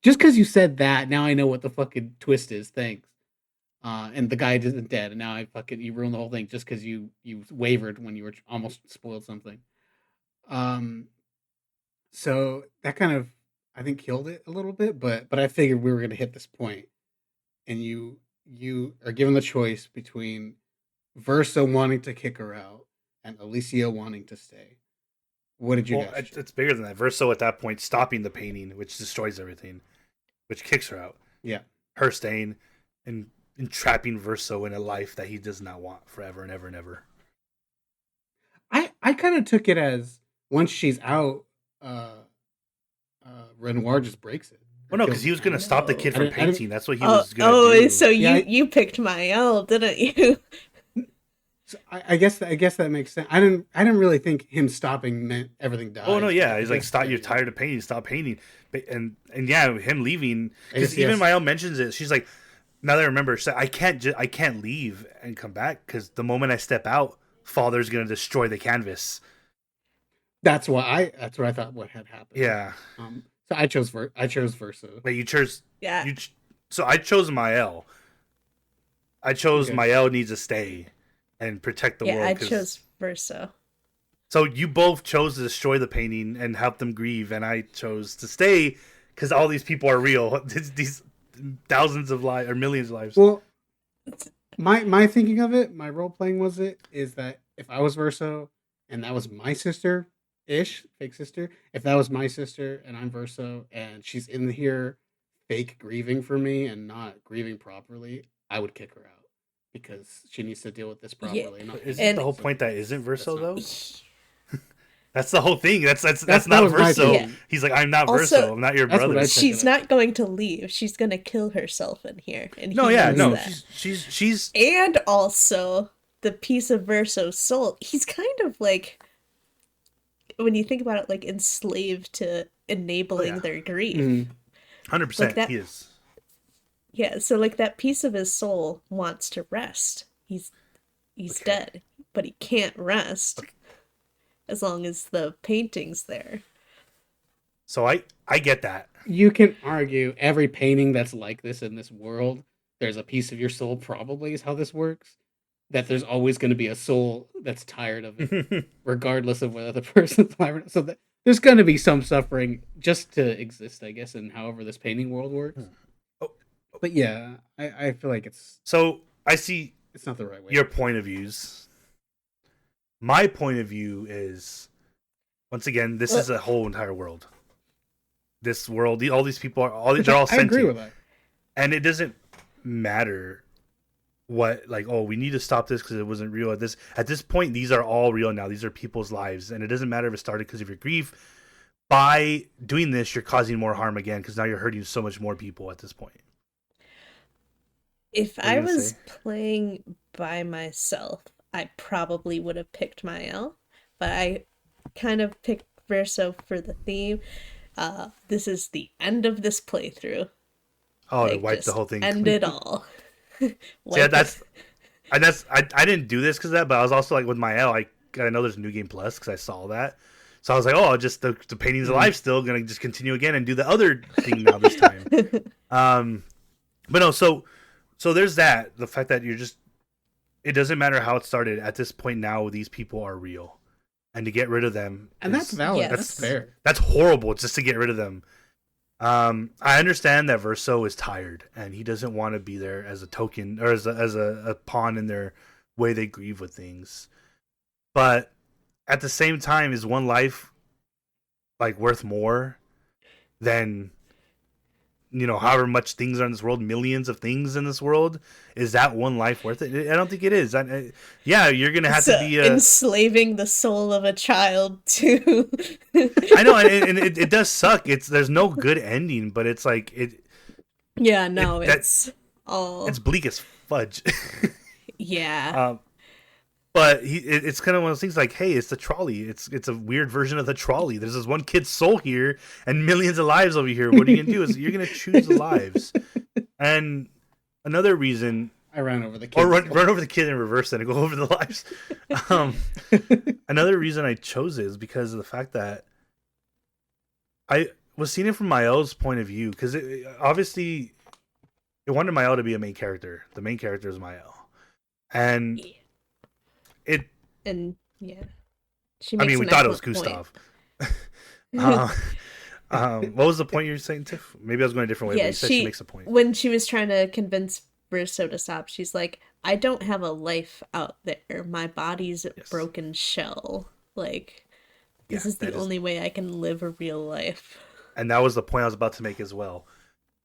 because you said that, now I know what the fucking twist is, thanks. And the guy isn't dead, and now you ruined the whole thing just because you wavered when you were almost spoiled something. So that kind of, I think, killed it a little bit, but I figured we were going to hit this point, and you are given the choice between Verso wanting to kick her out and Alicia wanting to stay. What did you guys? It's bigger than that. Verso at that point stopping the painting, which destroys everything, which kicks her out. Yeah, her staying and entrapping Verso in a life that he does not want forever and ever and ever. I kind of took it as once she's out, Renoir just breaks it. Oh no, because he was going to stop the kid from painting. That's what he was going to do. So you picked Mael, didn't you? So I guess that makes sense. I didn't really think him stopping meant everything died. Oh no, yeah, he's like, stop! You're tired of painting. Stop painting. And yeah, him leaving. Because even Mael mentions it. She's like, now that I remember, so I can't leave and come back because the moment I step out, Father's gonna destroy the canvas. That's what I thought what had happened. Yeah. So I chose Versa. Wait, you chose Yeah. so I chose Mael. I chose Okay. Mael needs to stay and protect the world. I chose Verso. So you both chose to destroy the painting and help them grieve, and I chose to stay because all these people are real. These thousands of lives or millions of lives. Well, my thinking of it, my role playing is that if I was Verso and that was my sister ish, fake sister, if that was my sister and I'm Verso and she's in here fake grieving for me and not grieving properly, I would kick her out because she needs to deal with this properly. But isn't the whole point that isn't Verso though? That's That's the whole thing. That's that not was my Verso. thing. He's like, I'm not Also, Verso. I'm not your that's what brother. I She's not going to leave. She's going to kill herself in here. And No, he yeah, knows no. that. She's And also, the piece of Verso's soul, he's kind of like, when you think about it, like enslaved to enabling their grief. 100%. Like that- he is. Yeah, so like that piece of his soul wants to rest. He's Okay. dead, but he can't rest as long as the painting's there. So I get that. You can argue every painting that's like this in this world, there's a piece of your soul, probably is how this works. That there's always going to be a soul that's tired of it, regardless of whether the person's alive or not. So there's going to be some suffering just to exist, I guess, in however this painting world works. Oh. But yeah, I feel like it's I see not the right way. your point of views. My point of view is, once again, this is a whole entire world. This world, all these people are they're all I sentient. agree with that. And it doesn't matter what, like, oh, we need to stop this because it wasn't real. At this point, these are all real now. These are people's lives, and it doesn't matter if it started because of your grief. By doing this, you're causing more harm again because now you're hurting so much more people at this point. If What are I you gonna was say? playing by myself, I probably would have picked Mael, but I kind of picked Verso for the theme. This is the end of this playthrough. Oh, to Like, wipe the just whole thing. End it all. Yeah, Wipe it. I didn't do this because of that, but I was also like with Mael, I know there's New Game Plus because I saw that. So I was like, oh, just the painting's alive still, gonna just continue again and do the other thing now this time. But no, so there's that. The fact that it doesn't matter how it started. At this point now, these people are real, and to get rid of them, And that's valid. Yes. That's fair. that's horrible. Just to get rid of them. I understand that Verso is tired and he doesn't want to be there as a token or as a pawn in their way they grieve with things. But at the same time, is one life like worth more than, however much things are in this world, millions of things in this world? Is that one life worth it? I don't think it is. Yeah, you're gonna have to be enslaving the soul of a child to. I know, and it does suck. There's no good ending, but it's like it. Yeah, no, it's all. It's bleak as fudge. Yeah. But it's kind of one of those things like, hey, it's the trolley. It's a weird version of the trolley. There's this one kid's soul here and millions of lives over here. What are you gonna do? Is you're gonna choose the lives. And another reason, I ran over the kid. or run over the kid in reverse and go over the lives. Another reason I chose it is because of the fact that I was seeing it from Mael's point of view, because obviously it wanted Mael to be a main character. The main character is Mael, and Yeah. it. And yeah, I mean, we thought it was Gustav. What was the point you were saying, Tiff? Maybe I was going a different way. Yeah, but you said she makes a point. When she was trying to convince Verso to stop, she's like, "I don't have a life out there. My body's a broken shell. Like, this is the only way I can live a real life." And that was the point I was about to make as well.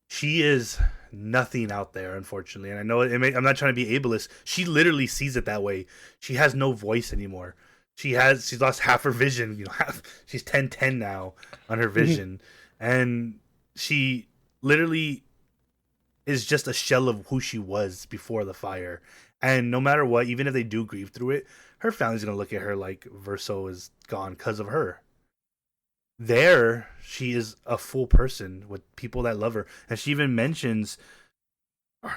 She is nothing out there, unfortunately. And I know I'm not trying to be ableist. She literally sees it that way. She has no voice anymore. She's lost half her vision. She's 10/10 now on her vision, and she literally is just a shell of who she was before the fire. And no matter what, even if they do grieve through it, her family's gonna look at her like Verso is gone because of her. There, she is a full person with people that love her, and she even mentions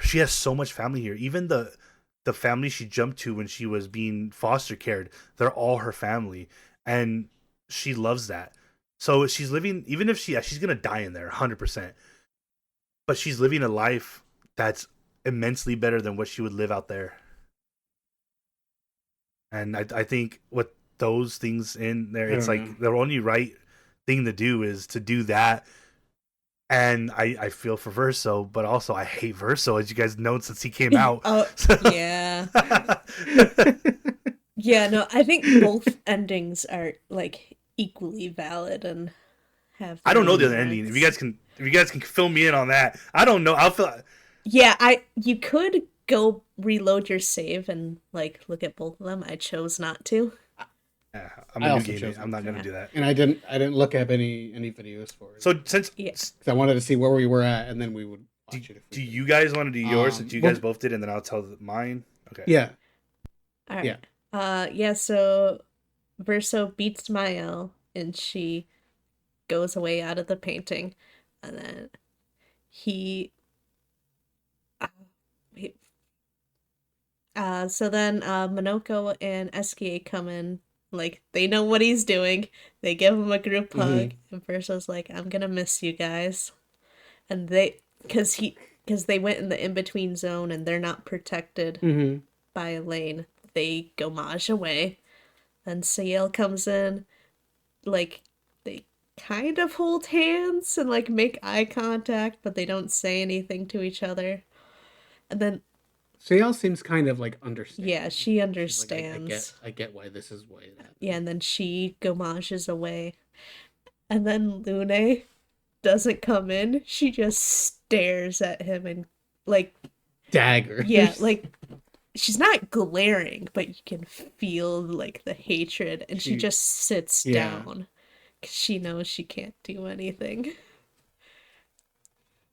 she has so much family here. Even the family she jumped to when she was being foster cared, they're all her family, and she loves that. So she's living, even if she's gonna die in there, 100%. But she's living a life that's immensely better than what she would live out there. And I think with those things in there, I it's don't know. like the only right thing to do is to do that. And I feel for Verso, but also I hate Verso, as you guys know, since he came out. Oh, yeah. Yeah, no, I think both endings are like equally valid and have I their don't know own the other ending. If merits. you guys can fill me in on that, I don't know. I'll feel. Yeah, you could go reload your save and like look at both of them. I chose not to. Yeah, I'm I a new also game. chose I'm not not gonna to. do that. And I didn't look up any videos for it. So since Yeah. Because I wanted to see where we were at, and then we would do, watch it. If we do could. you guys want to do yours since you well- guys both did, and then I'll tell mine? Okay. Yeah. All right. Yeah. Yeah, so Verso beats Mael and she goes away out of the painting. And then he uh, he- so then Monoko and SKA come in, like they know what he's doing. They give him a group hug, and Verso's like, "I'm gonna miss you guys," and because they went in the in between zone and they're not protected Mm-hmm. by a lane. They go Maj away, and Sayel comes in, like they kind of hold hands and like make eye contact, but they don't say anything to each other. And then Sayal seems kind of like understanding. yeah, she She's like, understands. I get why this is why that. Yeah, and then she gomages away. And then Lune doesn't come in. She just stares at him and like Dagger. yeah, like she's not glaring, but you can feel like the hatred, and she just sits down because she knows she can't do anything.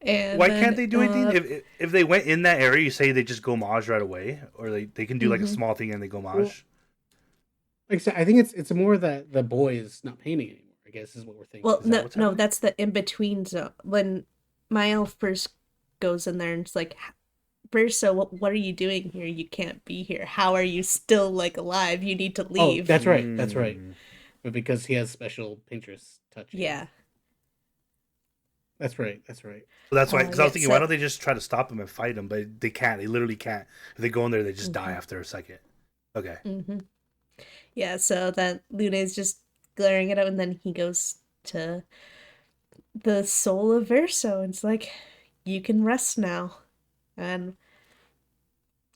And Why then, can't they do anything? If they went in that area, you say they just go Maj right away, or they can do like a small thing and they go Maj. Like I said, I think it's more that the boy is not painting anymore. I guess is what we're thinking. well, Is that what's happening? that's the in between zone. When Mael first goes in there and it's like, Verso, what are you doing here? You can't be here. How are you still like alive? You need to leave. Oh, that's right. That's right. Mm. But because he has special Paintrix touch. Yeah. That's right. That's right. So that's why, because I was yeah, thinking, why don't they just try to stop him and fight him? But they can't. They literally can't. If they go in there, they just die after a second. Okay. Mm-hmm. Yeah, so then Lune's just glaring at him, and then he goes to the soul of Verso, and it's like, you can rest now. And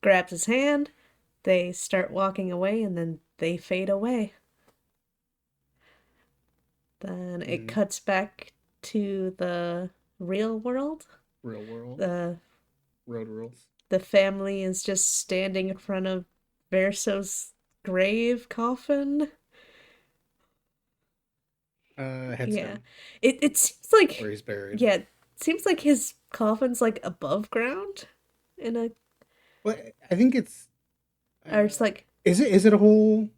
grabs his hand, they start walking away, and then they fade away. Then it cuts back to the real world. Real world. The Road rules. the family is just standing in front of Verso's grave coffin. Headstone. Yeah. It seems like Where he's buried. yeah, it seems like his coffin's like above ground in a Well, I think it's. or it's like Is it a whole?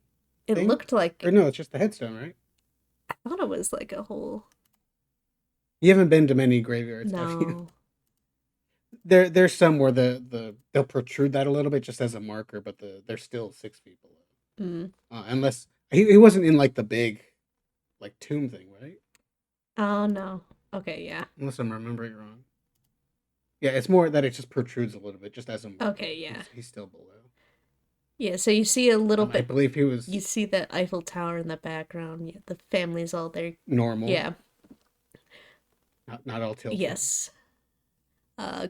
it thing? looked like Or no, it's just the headstone, right? I thought it was like a whole You haven't been to many graveyards, have you? no. There's some where they'll protrude that a little bit just as a marker, but they're still 6 feet below. Mm. Unless he wasn't in like the big, like tomb thing, right? Oh no. Okay, yeah. Unless I'm remembering wrong. Yeah, it's more that it just protrudes a little bit, just as a marker. Okay, yeah. He's still below. Yeah, so you see a little I bit believe he was you see the Eiffel Tower in the background. Yeah, the family's all there. normal. Yeah. Not all tilted. Yes.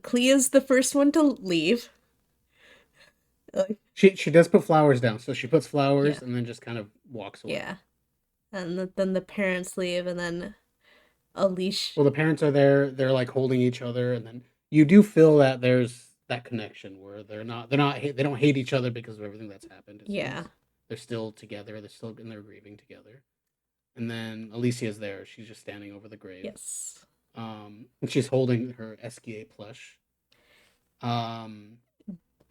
Clea's the first one to leave. She does put flowers down, so she puts flowers Yeah. and then just kind of walks away. Yeah. And then the parents leave, and then Alicia. Well, the parents are there. They're like holding each other, and then you do feel that there's that connection where they don't hate each other because of everything that's happened. Yeah. They're still together. They're still in their grieving together. And then Alicia's there. She's just standing over the grave. Yes. And she's holding her SKA plush. And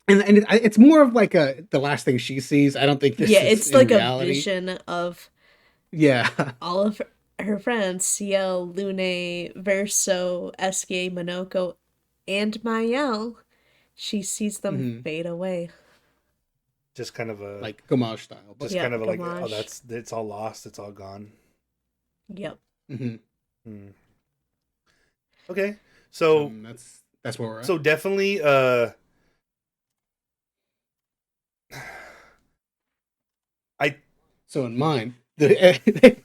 it's more of like the last thing she sees. I don't think this Yeah, is it's in like reality. a vision of Yeah. all of her friends, Ciel, Lune, Verso, SKA, Monoko, and Mael She sees them fade away. Just kind of a like Gomage style. But just Yeah, kind of like, oh, homage. it's all lost, it's all gone. Yep. Hmm. Okay, so that's where we're at. so definitely I So in mine, the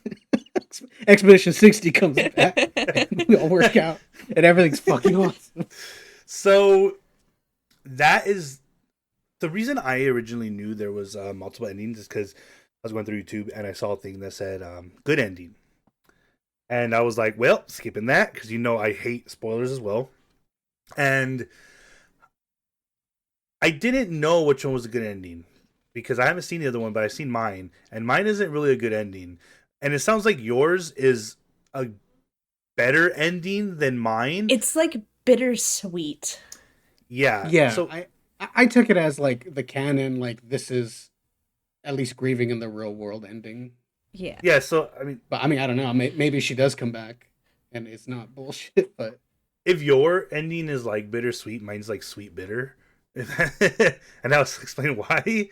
Expedition 60 comes back, and we all work out, and everything's fucking awesome. so that is the reason I originally knew there was multiple endings is because I was going through YouTube and I saw a thing that said good ending. And I was like, well, skipping that because I hate spoilers as well. And I didn't know which one was a good ending because I haven't seen the other one, but I've seen mine. And mine isn't really a good ending. And it sounds like yours is a better ending than mine. It's like bittersweet. Yeah. Yeah, So I took it as like the canon, like this is at least grieving in the real world ending. Yeah. yeah. So I mean, But I mean, I don't know. Maybe she does come back, and it's not bullshit. But if your ending is like bittersweet, mine's like sweet bitter. And I'll explain why.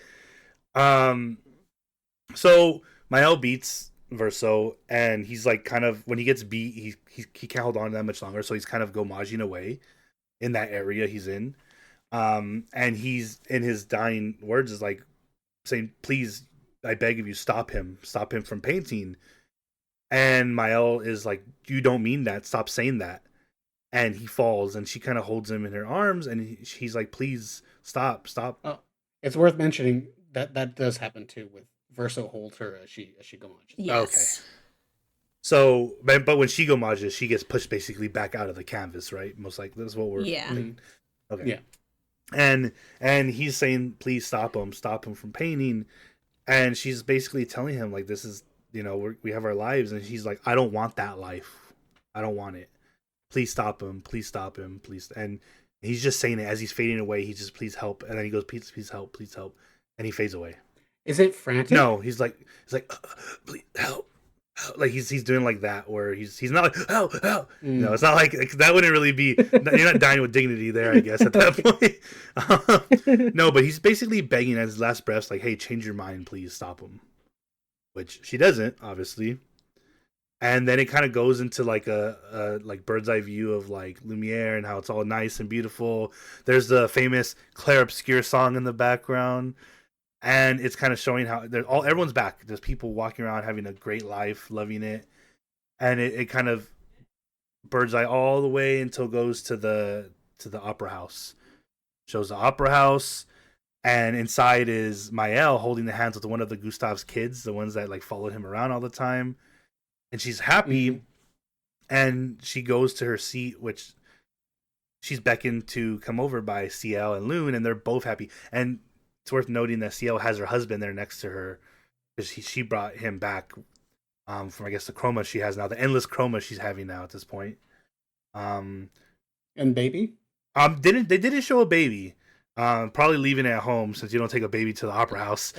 So Mael beats Verso, and he's like kind of when he gets beat, he can't hold on that much longer, so he's kind of gomaging away in that area he's in. And he's in his dying words is like saying, "Please, I beg of you, stop him from painting." And Mael is like, "You don't mean that. Stop saying that." And he falls, and she kind of holds him in her arms, and he's like, "Please stop." oh, it's worth mentioning that does happen too. With Verso holds her as she gomages. Yes. So, but when she gomages, she gets pushed basically back out of the canvas, right? Most likely, that's what we're. Yeah. Okay. Yeah. And he's saying, "Please stop him from painting," and she's basically telling him like, "This is we have our lives," and she's like, "I don't want that life. I don't want it. Please stop him. Please stop him. Please." And he's just saying it as he's fading away. He just, "Please help," and then he goes, "Please help, please help," and he fades away. Is it frantic? No, he's like, "Please help." Like he's doing like that where he's not like help. No, it's not like that. Wouldn't really be. You're not dying with dignity there, I guess, at that point. No, but he's basically begging at his last breath, like, "Hey, change your mind, please stop him," which she doesn't, obviously. And then it kind of goes into like a like bird's eye view of like Lumiere and how it's all nice and beautiful. There's the famous Clair Obscur song in the background. And it's kind of showing how everyone's back. There's people walking around having a great life, loving it, and it kind of bird's eye all the way until it goes to the opera house. Shows the opera house, and inside is Mael holding the hands with one of the Gustav's kids, the ones that like followed him around all the time, and she's happy, and she goes to her seat, which she's beckoned to come over by CL and Loon, and they're both happy. And it's worth noting that CL has her husband there next to her because she brought him back from I guess the chroma she has now, the endless chroma she's having now at this point. And baby? They didn't show a baby. Probably leaving it at home since you don't take a baby to the opera house.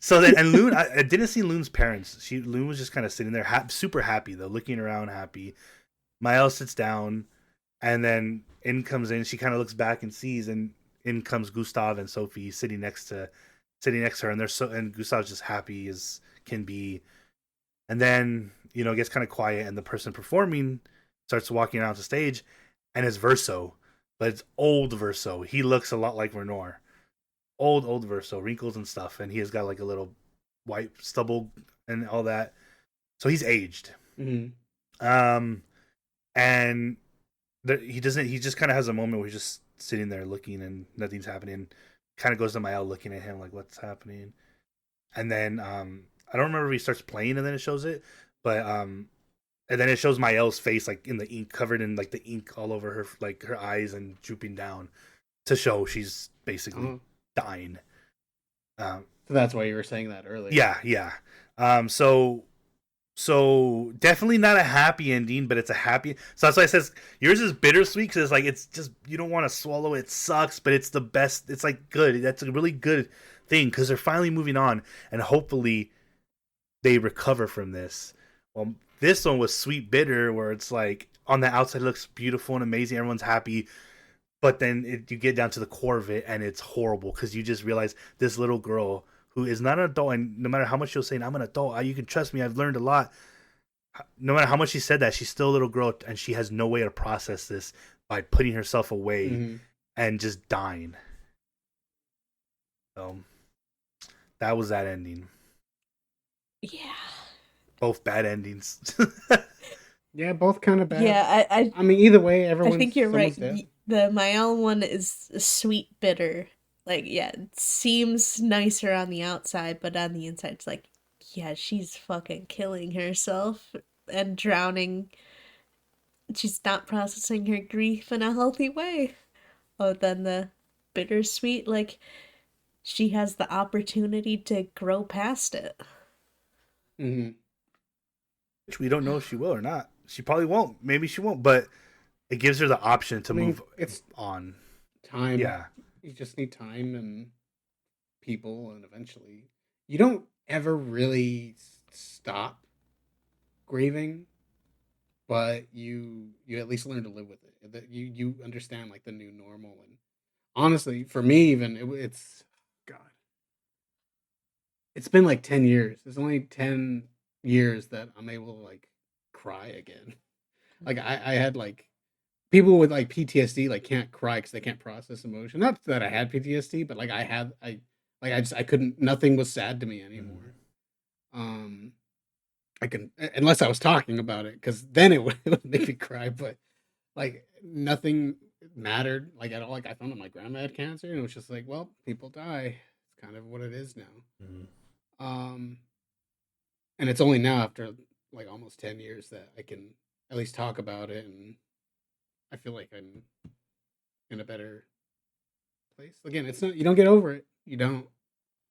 So then and Loon, I didn't see Loon's parents. Loon was just kind of sitting there, super happy though, looking around happy. Mael sits down, and then in comes in. She kind of looks back and sees, and in comes Gustav and Sophie sitting next to her, and and Gustav's just happy as can be. And then it gets kind of quiet, and the person performing starts walking out the stage, and it's Verso, but it's old Verso. He looks a lot like Renoir, old Verso, wrinkles and stuff, and he has got like a little white stubble and all that, so he's aged. And he doesn't. He just kind of has a moment where he's just sitting there looking and nothing's happening. Kind of goes to Mael looking at him like, what's happening? And then I don't remember if he starts playing and then it shows it, but and then it shows Mael's face like in the ink, covered in like the ink all over her, like her eyes and drooping down to show she's basically dying. So that's why you were saying that earlier. Yeah. So definitely not a happy ending, but it's a happy. So that's why I says yours is bittersweet because it's just you don't want to swallow it. It sucks, but it's the best. It's like good. That's a really good thing because they're finally moving on, and hopefully they recover from this. Well, this one was sweet bitter, where it's like on the outside it looks beautiful and amazing. Everyone's happy, but then you get down to the core of it, and it's horrible because you just realize this little girl who is not an adult, and no matter how much she'll say, "I'm an adult, you can trust me, I've learned a lot." No matter how much she said that, she's still a little girl, and she has no way to process this by putting herself away Mm-hmm. and just dying. So that was that ending. Yeah. Both bad endings. Yeah, both kind of bad. Yeah, I mean, either way, everyone's. I think you're right. someone's dead. The Mael one is a sweet bitter. Like, yeah, it seems nicer on the outside, but on the inside, it's like, yeah, she's fucking killing herself and drowning. She's not processing her grief in a healthy way. Oh, then the bittersweet, like, she has the opportunity to grow past it. Mm-hmm. Which we don't know if she will or not. She probably won't. Maybe she won't, but it gives her the option to move It's on. time. Yeah. You just need time and people, and eventually, you don't ever really stop grieving, but you at least learn to live with it. That you understand like the new normal. And honestly, for me, even it's God. It's been like 10 years. It's only 10 years that I'm able to like cry again. Like I had like people with like PTSD like can't cry because they can't process emotion. Not that I had PTSD, but like I couldn't. Nothing was sad to me anymore. I can unless I was talking about it because then it would, it would make me cry. But like nothing mattered like at all. Like I found out my grandma had cancer, and it was just like, well, people die. It's kind of what it is now. Um, and it's only now after like almost 10 years that I can at least talk about it, and I feel like I'm in a better place. Again, it's not you don't get over it. You don't.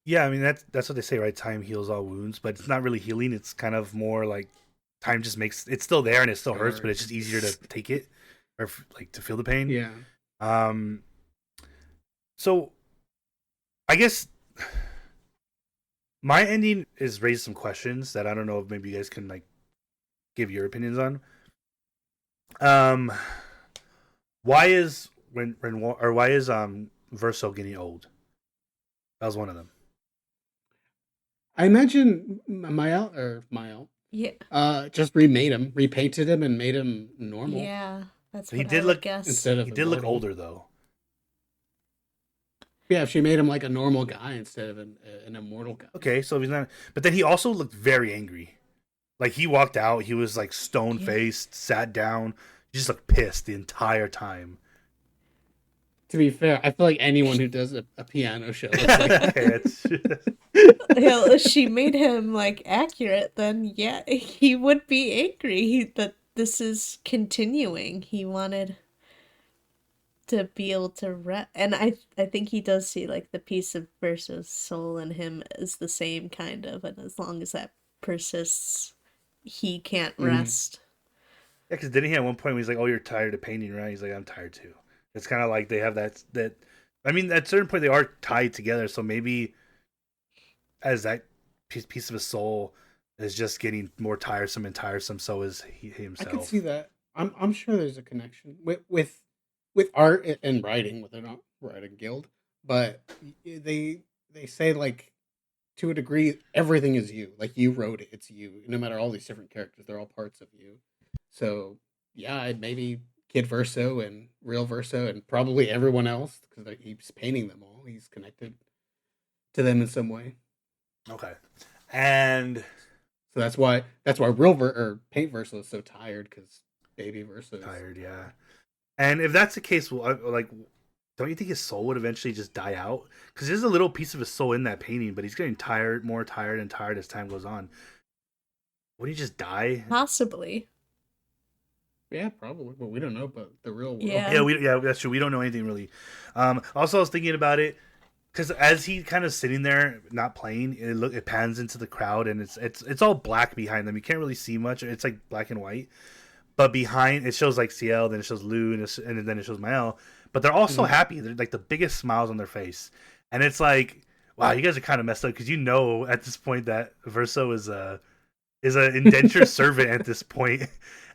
Yeah, I mean that's what they say, right? Time heals all wounds, but it's not really healing. It's kind of more like time just makes it's still there and it still hurts, but it's just easier to take it or like to feel the pain. Yeah. So I guess my ending is raised some questions that I don't know if maybe you guys can like give your opinions on. Why is why is Verso getting old? That was one of them. I imagine Mael just repainted him, and made him normal. Yeah, that's what He I did would look guess. instead of He did look immortal. older though. Yeah, if she made him like a normal guy instead of an immortal guy. Okay, so he's not. But then he also looked very angry. Like he walked out, he was like stone faced, sat down, he just looked pissed the entire time. To be fair, I feel like anyone who does a piano show looks like Hell, if she made him like accurate, then yeah, he would be angry that this is continuing. He wanted to be able to and I think he does see like the piece of Verso's soul in him is the same kind of, and as long as that persists, he can't rest. Yeah, because didn't he at one point when he's like, "Oh, you're tired of painting, right?" He's like, "I'm tired too." It's kind of like they have that. I mean, at a certain point they are tied together. So maybe as that piece of his soul is just getting more tiresome and tiresome, so is he himself. I can see that. I'm sure there's a connection with art and writing with an writing guild, but they say like to a degree everything is you. Like you wrote it, it's you. No matter all these different characters, they're all parts of you. So yeah, maybe Kid Verso and Real Verso and probably everyone else because he's painting them all. He's connected to them in some way. Okay, and so that's why Real Paint Verso is so tired because Baby Verso is tired. Yeah, and if that's the case, well, like, don't you think his soul would eventually just die out? Because there's a little piece of his soul in that painting, but he's getting more tired and tired as time goes on. Would he just die? Possibly. Yeah, probably, but we don't know about the real world. Yeah, that's true. We don't know anything really. Also, I was thinking about it because as he kind of sitting there not playing, it pans into the crowd and it's all black behind them. You can't really see much. It's like black and white, but behind it shows like CL, then it shows Lou, and then it shows Mael. But they're all so happy. They're like the biggest smiles on their face, and it's like, wow, you guys are kind of messed up because you know at this point that Verso is is an indentured servant at this point,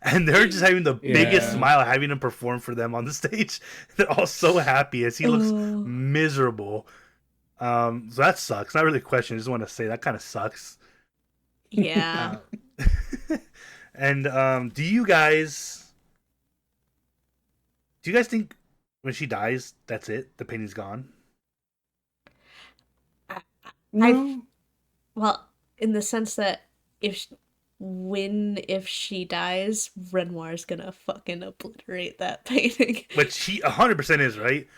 and they're just having the biggest Yeah. smile, having him perform for them on the stage. They're all so happy as he looks Oh. miserable. So that sucks. Not really a question. I just want to say that kind of sucks. Yeah. And do you guys think when she dies, that's it? The painting's gone? No. Well, in the sense that if she dies, Renoir's gonna fucking obliterate that painting. But she 100% is, right?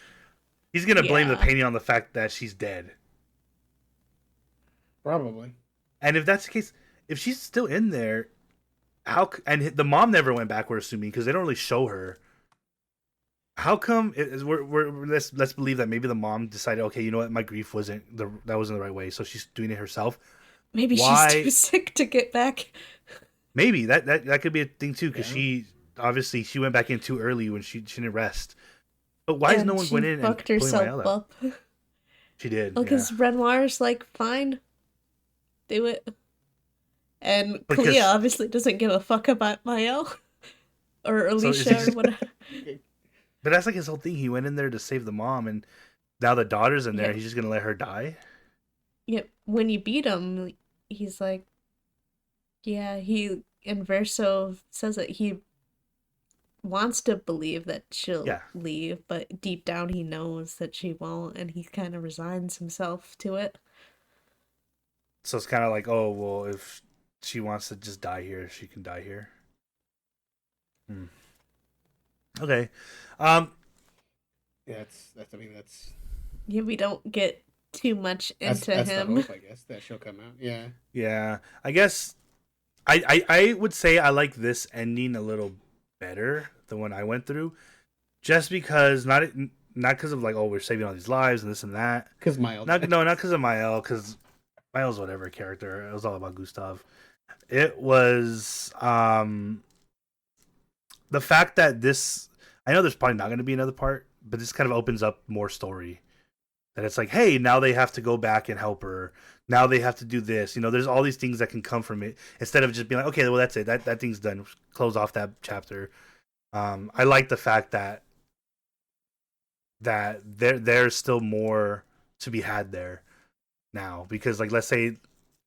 He's gonna blame the Yeah. painting on the fact that she's dead. Probably. And if that's the case, if she's still in there, and the mom never went back, we're assuming, because they don't really show her. How come let's believe that maybe the mom decided, okay, you know what, my grief wasn't the right way, so she's doing it herself. Maybe Why- she's too sick to get back. Maybe that could be a thing too, because Yeah. she went back in too early when she didn't rest. But why is And no one she went in and fucked pulling herself Mael out? up. She did. Well, because Renoir's like, fine, do it. And Because- Clea obviously doesn't give a fuck about Mael. Or is Alicia he- or whatever. But that's like his whole thing. He went in there to save the mom, and now the daughter's in there. Yeah. He's just gonna let her die. Yeah, when you beat him, he's like, yeah, and Verso says that he wants to believe that she'll Yeah. leave, but deep down he knows that she won't, and he kind of resigns himself to it. So it's kind of like, oh well, if she wants to just die here, she can die here. Okay. Yeah, that's. I mean, that's Yeah, we don't get too much into that's him. the hope, I guess, that she'll come out. Yeah. Yeah, I guess I would say I like this ending a little better than one I went through, just because not because of like, oh, we're saving all these lives and this and that. Because Miles. Not because of Mael, because Mael's whatever character. It was all about Gustav. It was the fact that this. I know there's probably not going to be another part, but this kind of opens up more story. That it's like, hey, now they have to go back and help her. Now they have to do this. You know, there's all these things that can come from it instead of just being like, okay, well that's it. That thing's done. Close off that chapter. I like the fact that there's still more to be had there now, because like, let's say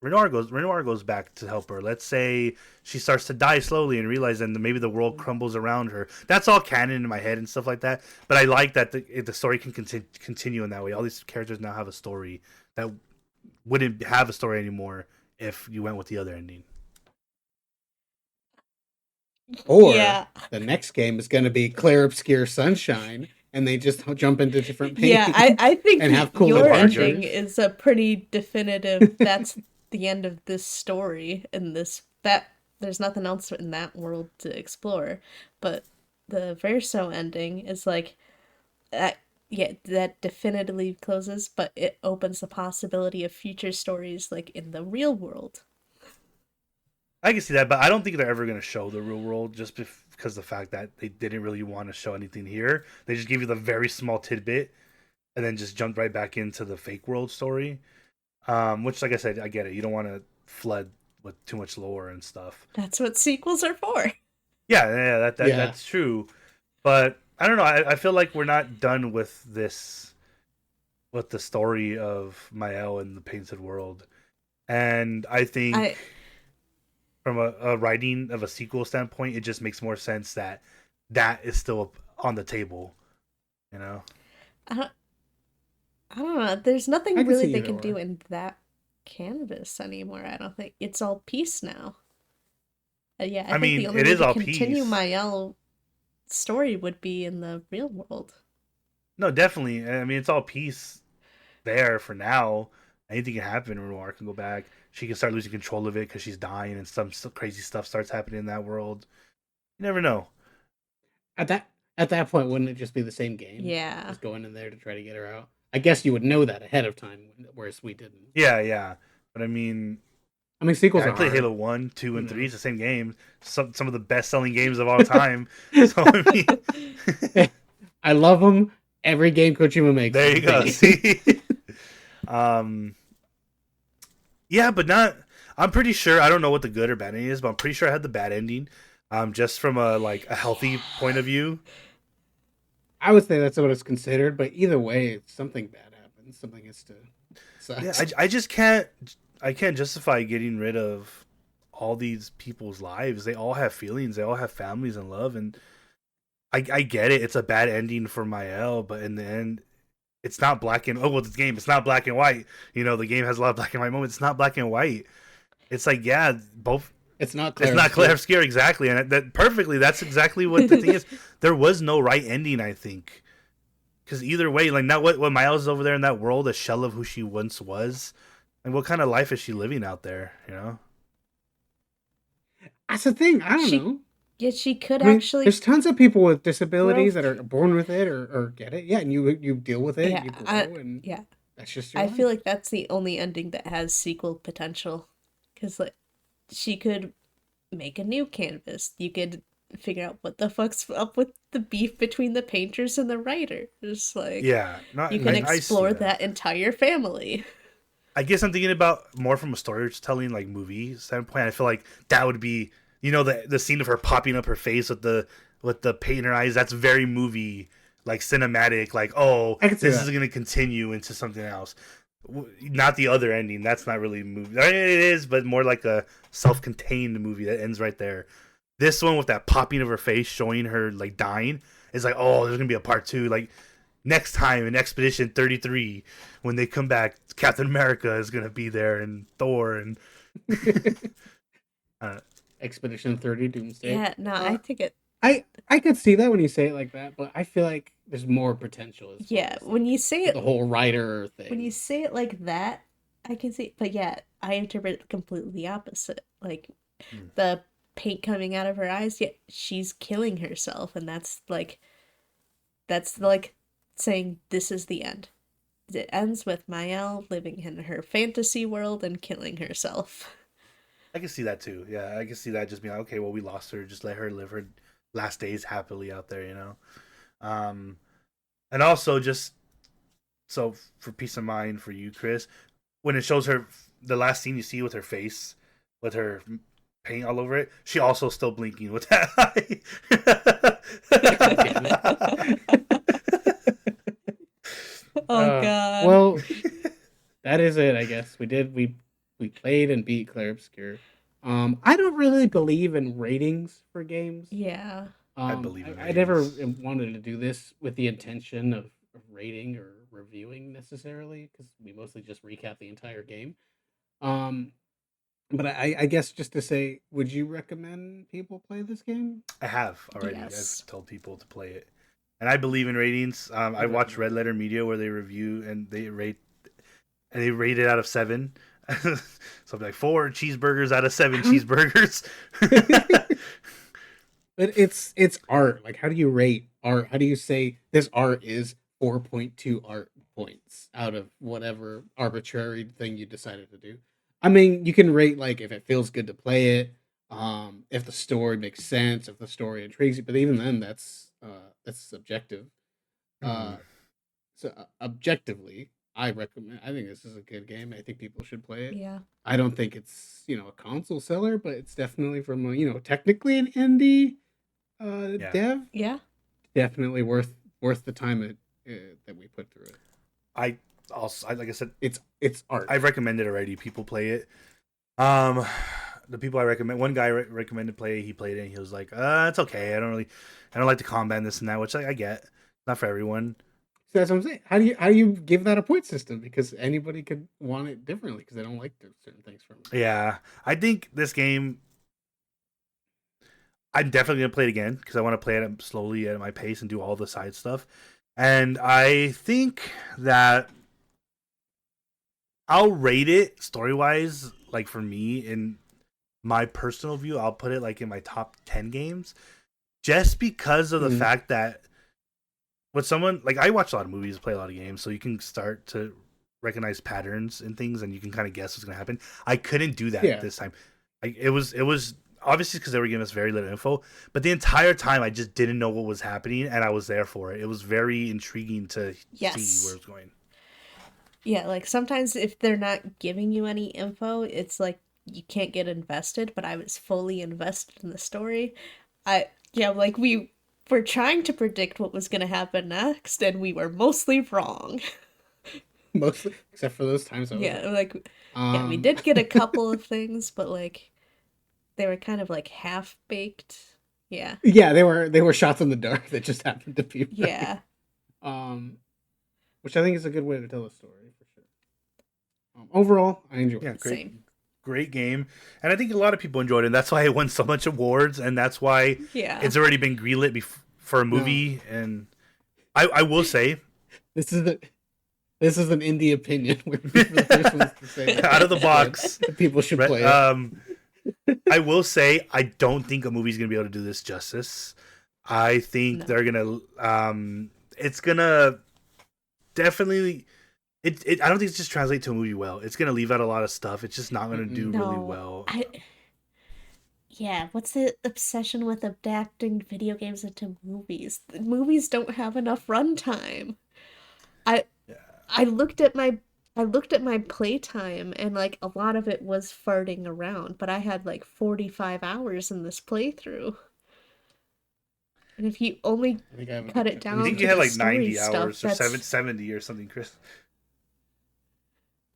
Renoir goes back to help her. Let's say she starts to die slowly and realize then maybe the world crumbles around her. That's all canon in my head and stuff like that. But I like that the story can continue in that way. All these characters now have a story that wouldn't have a story anymore if you went with the other ending. Or Yeah. the next game is going to be Clair, Obscur, Sunshine, and they just jump into different Yeah, paintings. I think And have cool your adventures. ending is a pretty definitive. That's the end of this story, and that there's nothing else in that world to explore. But the Verso ending is like that. Yeah, that definitively closes, but it opens the possibility of future stories like in the real world. I can see that, but I don't think they're ever going to show the real world just because the fact that they didn't really want to show anything here. They just gave you the very small tidbit and then just jumped right back into the fake world story. Which, like I said, I get it. You don't want to flood with too much lore and stuff. That's what sequels are for. Yeah, Yeah. that's true. But I don't know. I feel like we're not done with this, with the story of Mael and the Painted World. And I think from a writing of a sequel standpoint, it just makes more sense that is still on the table. You know? I don't know. There's nothing I can really see they either can do way. in that canvas anymore. I don't think it's all peace now. Yeah, I think mean, the only it way is to all continue peace. Mael story would be in the real world. No, definitely. I mean, it's all peace there for now. Anything can happen. Renoir can go back. She can start losing control of it because she's dying, and some crazy stuff starts happening in that world. You never know. At that point, wouldn't it just be the same game? Yeah. Just going in there to try to get her out. I guess you would know that ahead of time, whereas we didn't. Yeah. But I mean, Sequels I are play hard. Halo 1, 2, and You 3. know. It's the same game. Some of the best-selling games of all time. So, I mean... I love them. Every game Kojima makes. There you go. See? Yeah, but not... I'm pretty sure, I don't know what the good or bad ending is, but I'm pretty sure I had the bad ending. Just from a healthy point of view. I would say that's what it's considered, but either way, something bad happens. Something has to Yeah, sucks. I just I can't justify getting rid of all these people's lives. They all have feelings, they all have families and love, and I get it. It's a bad ending for Mael, but in the end, it's not black and the game. It's not black and white. You know, the game has a lot of black and white moments. It's not black and white. It's like, yeah, both. It's not It's Claire not Claire Obscur. Obscur, exactly, and that perfectly. That's exactly what the thing is. There was no right ending, I think, because either way, like now, what Miles is over there in that world, a shell of who she once was, and what kind of life is she living out there? You know? That's the thing. I don't She know. Yeah, she could I mean, actually there's tons of people with grow. disabilities that are born with it or get it. Yeah, and you deal with it, Yeah, you grow, and yeah. that's just your I feel life. like that's the only ending that has sequel potential, because like she could make a new canvas. You could figure out what the fuck's up with the beef between the painters and the writers. Like Yeah, not you and can I see explore that. that entire family. I guess I'm thinking about more from a storytelling, like movie standpoint. I feel like that would be, the scene of her popping up her face with the paint in her eyes. That's very movie, like cinematic. Like, oh, I can see this is that. gonna continue into something else. Not the other ending. That's not really a movie. I mean, it is, but more like a self-contained movie that ends right there. This one with that popping of her face, showing her like dying, is like, oh, there's gonna be a part two. Like next time in Expedition 33, when they come back, Captain America is gonna be there, and Thor, and uh, Expedition 30 Doomsday. Yeah, no, I Uh, think it. I could see that when you say it like that, but I feel like there's more potential as far Yeah, as when you say the it, whole writer when you thing. say it like that, I can see. But yeah, I interpret it completely opposite. Like hmm. the paint coming out of her eyes, yet she's killing herself, and that's like saying this is the end. It ends with Mael living in her fantasy world and killing herself. I can see that too. Yeah, I can see that just being like, okay, well, we lost her. Just let her live her last days happily out there, Um, and also just so for peace of mind for you, Chris, when it shows her the last scene you see with her face, with her paint all over it, she also still blinking with that God damn eye. it. Oh god. Well, that is it, I guess. We played and beat Clair Obscur. I don't really believe in ratings for games. Yeah. I believe in I never ratings. wanted to do this with the intention of rating or reviewing necessarily, because we mostly just recap the entire game. Um, but I guess just to say, would you recommend people play this game? I have already. I've Yes. told people to play it, and I believe in ratings. I I'd watch recommend Red it. Letter Media where they review and they rate it out of 7. So I'm like 4 cheeseburgers out of 7 I don't. cheeseburgers. But it's art. Like, how do you rate art? How do you say this art is 4.2 art points out of whatever arbitrary thing you decided to do? I mean, you can rate like if it feels good to play it, if the story makes sense, if the story intrigues you. But even then, that's subjective. Hmm. Uh, so objectively, I recommend. I think this is a good game. I think people should play it. Yeah. I don't think it's a console seller, but it's definitely from a technically an indie Yeah, dev. Yeah. Definitely worth the time that we put through it. I also like I said, It's art. I've recommended already. People play it. Um, the people I recommend, one guy recommended play it. He played it. And he was like, it's okay. I don't like the combat and this and that, which I get. Not for everyone. So that's what I'm saying. How do you give that a point system? Because anybody could want it differently because they don't like certain things from it. Yeah, I think this game I'm definitely gonna play it again because I want to play it slowly at my pace and do all the side stuff. And I think that I'll rate it story wise, like for me in my personal view, I'll put it like in my top 10 games, just because of the Mhm. fact that with someone like I watch a lot of movies, play a lot of games, so you can start to recognize patterns and things, and you can kind of guess what's gonna happen. I couldn't do that Yeah. this time. It was obviously because they were giving us very little info, but the entire time I just didn't know what was happening, and I was there for it. It was very intriguing to see Yes. where it's going. Yeah, like sometimes if they're not giving you any info, it's like you can't get invested, but I was fully invested in the story. Like we were trying to predict what was going to happen next, and we were mostly wrong. Mostly, except for those times I was Yeah, right. like we did get a couple of things, but like they were kind of like half baked. Yeah. Yeah, they were shots in the dark that just happened to be right. Yeah. Which I think is a good way to tell a story for sure. Overall, I enjoyed Yeah, it. Same. great game, and I think a lot of people enjoyed it. And that's why it won so much awards, and that's why Yeah. it's already been greenlit for a movie. No. And I will say, This is an indie opinion. We're the first ones to say that. out of the box, that people should play it. I will say I don't think a movie's gonna be able to do this justice. I think No. they're gonna it's gonna definitely I don't think it's just translate to a movie well. It's gonna leave out a lot of stuff. It's just not gonna do really well. Yeah, what's the obsession with adapting video games into movies? The movies don't have enough runtime. I Yeah. I looked at my playtime, and like a lot of it was farting around, but I had like 45 hours in this playthrough. And if you only I think I have a cut good it tip. down I think to you had the like story 90 stuff, hours or that's 70 or something, Chris.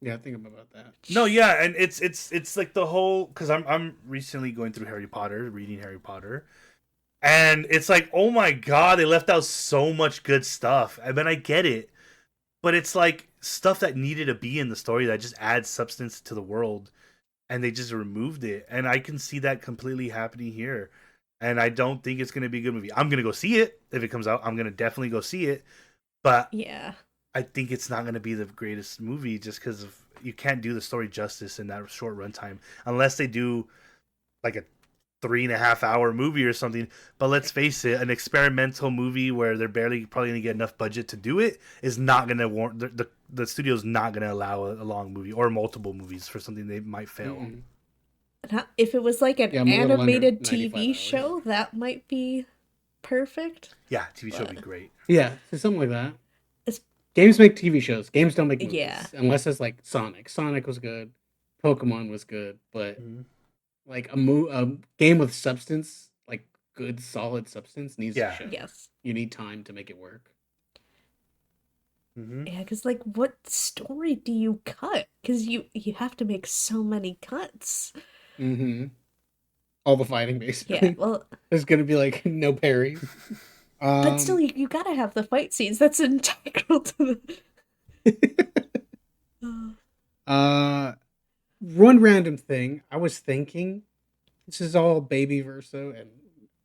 Yeah, think about that. No, yeah, and it's like the whole, because I'm recently going through Harry Potter, reading Harry Potter, and it's like, oh my god, they left out so much good stuff. I mean, I get it, but it's like stuff that needed to be in the story that just adds substance to the world, and they just removed it. And I can see that completely happening here, and I don't think it's gonna be a good movie. I'm gonna go see it if it comes out. I'm gonna definitely go see it, but yeah. I think it's not going to be the greatest movie just because of you can't do the story justice in that short runtime unless they do like a 3.5 hour movie or something. But let's face it, an experimental movie where they're barely probably going to get enough budget to do it is not going to warrant the studio's not going to allow a long movie or multiple movies for something they might fail. Mm-mm. If it was like an Yeah, I'm a little under animated 95 TV hours. show, that might be perfect. Yeah, TV show would be great. Yeah, so something like that. It's- Games make TV shows. Games don't make movies. Yeah. Unless it's like Sonic. Sonic was good. Pokemon was good. But like a game with substance, like good, solid substance, needs Yeah. a show. Yes. You need time to make it work. Mm-hmm. Yeah, because like, what story do you cut? Because you have to make so many cuts. Mm-hmm. All the fighting, basically. Yeah, well, There's gonna be like no parry. but still, you gotta have the fight scenes. That's integral to the. One random thing. I was thinking, this is all baby Verso and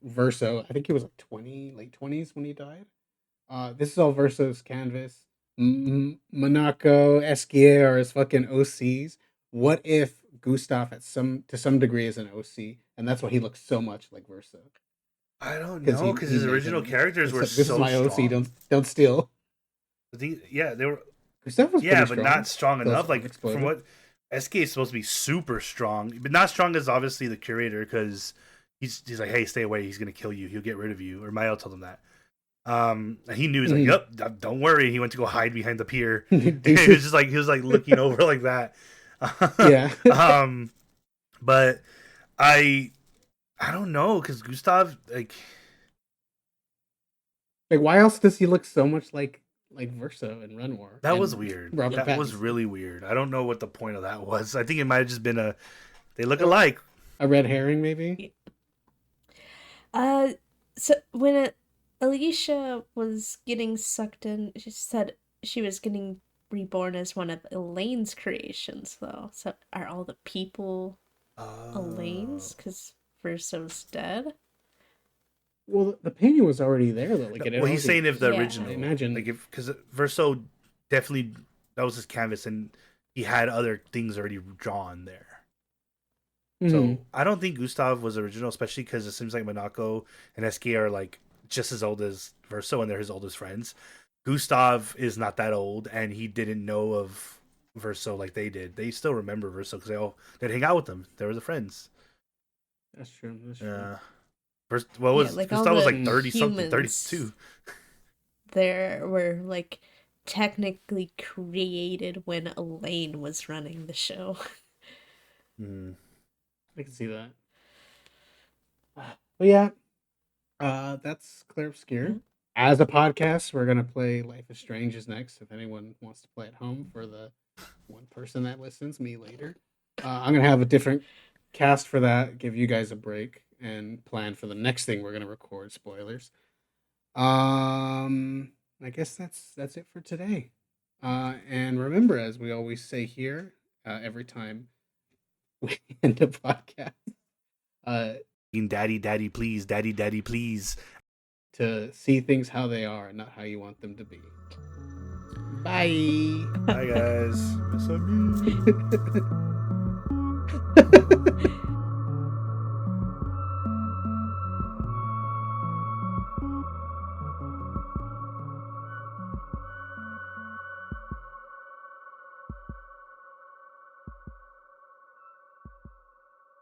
Verso. I think he was like 20, late 20s when he died. This is all Verso's canvas. Monaco, Esquier are his fucking OCs. What if Gustav to some degree is an OC, and that's why he looks so much like Verso? I don't 'Cause know because he his made original him- characters it's were like, this so is my OC. strong. Don't steal. Yeah, they were. Gustav was Yeah, pretty but strong. not strong Those enough. Like unexploded. from what SK is supposed to be super strong, but not strong as obviously the curator because he's like, hey, stay away. He's gonna kill you. He'll get rid of you. Or Mael told him that. And he knew. He's like, yep, don't worry. He went to go hide behind the pier. he was like looking over like that. Yeah. But I don't know because Gustav like why else does he look so much like Verso and Run War? that and was weird. Robert That was Pattinson? really weird. I don't know what the point of that was. I think it might have just been they look alike. A red herring, maybe. So when Alicia was getting sucked in, she said she was getting reborn as one of Elaine's creations, though. So are all the people Elaine's? Because Verso's dead? Well, the painting was already there though. Like, Well, he's saying if the Yeah. original, I imagine. like if because Verso definitely that was his canvas and he had other things already drawn there. So I don't think Gustav was original, especially because it seems like Monaco and SK are like just as old as Verso and they're his oldest friends. Gustav is not that old and he didn't know of Verso like they did. They still remember Verso because they'd hang out with them. They were the friends. That's true. That's true. Yeah. Like all Gustav was the like 30 something, humans 32. there were like technically created when Elaine was running the show. I can see that. But yeah, that's Clair Obscur. Yeah. As a podcast, we're gonna play Life is Strange is next. If anyone wants to play at home, for the one person that listens, me later, I'm gonna have a different cast for that. Give you guys a break and plan for the next thing we're gonna record. Spoilers. I guess that's it for today. And remember, as we always say here, every time we end a podcast, uh, Daddy, daddy, please, daddy, daddy, please. to see things how they are and not how you want them to be. Bye. Hi guys. Miss me.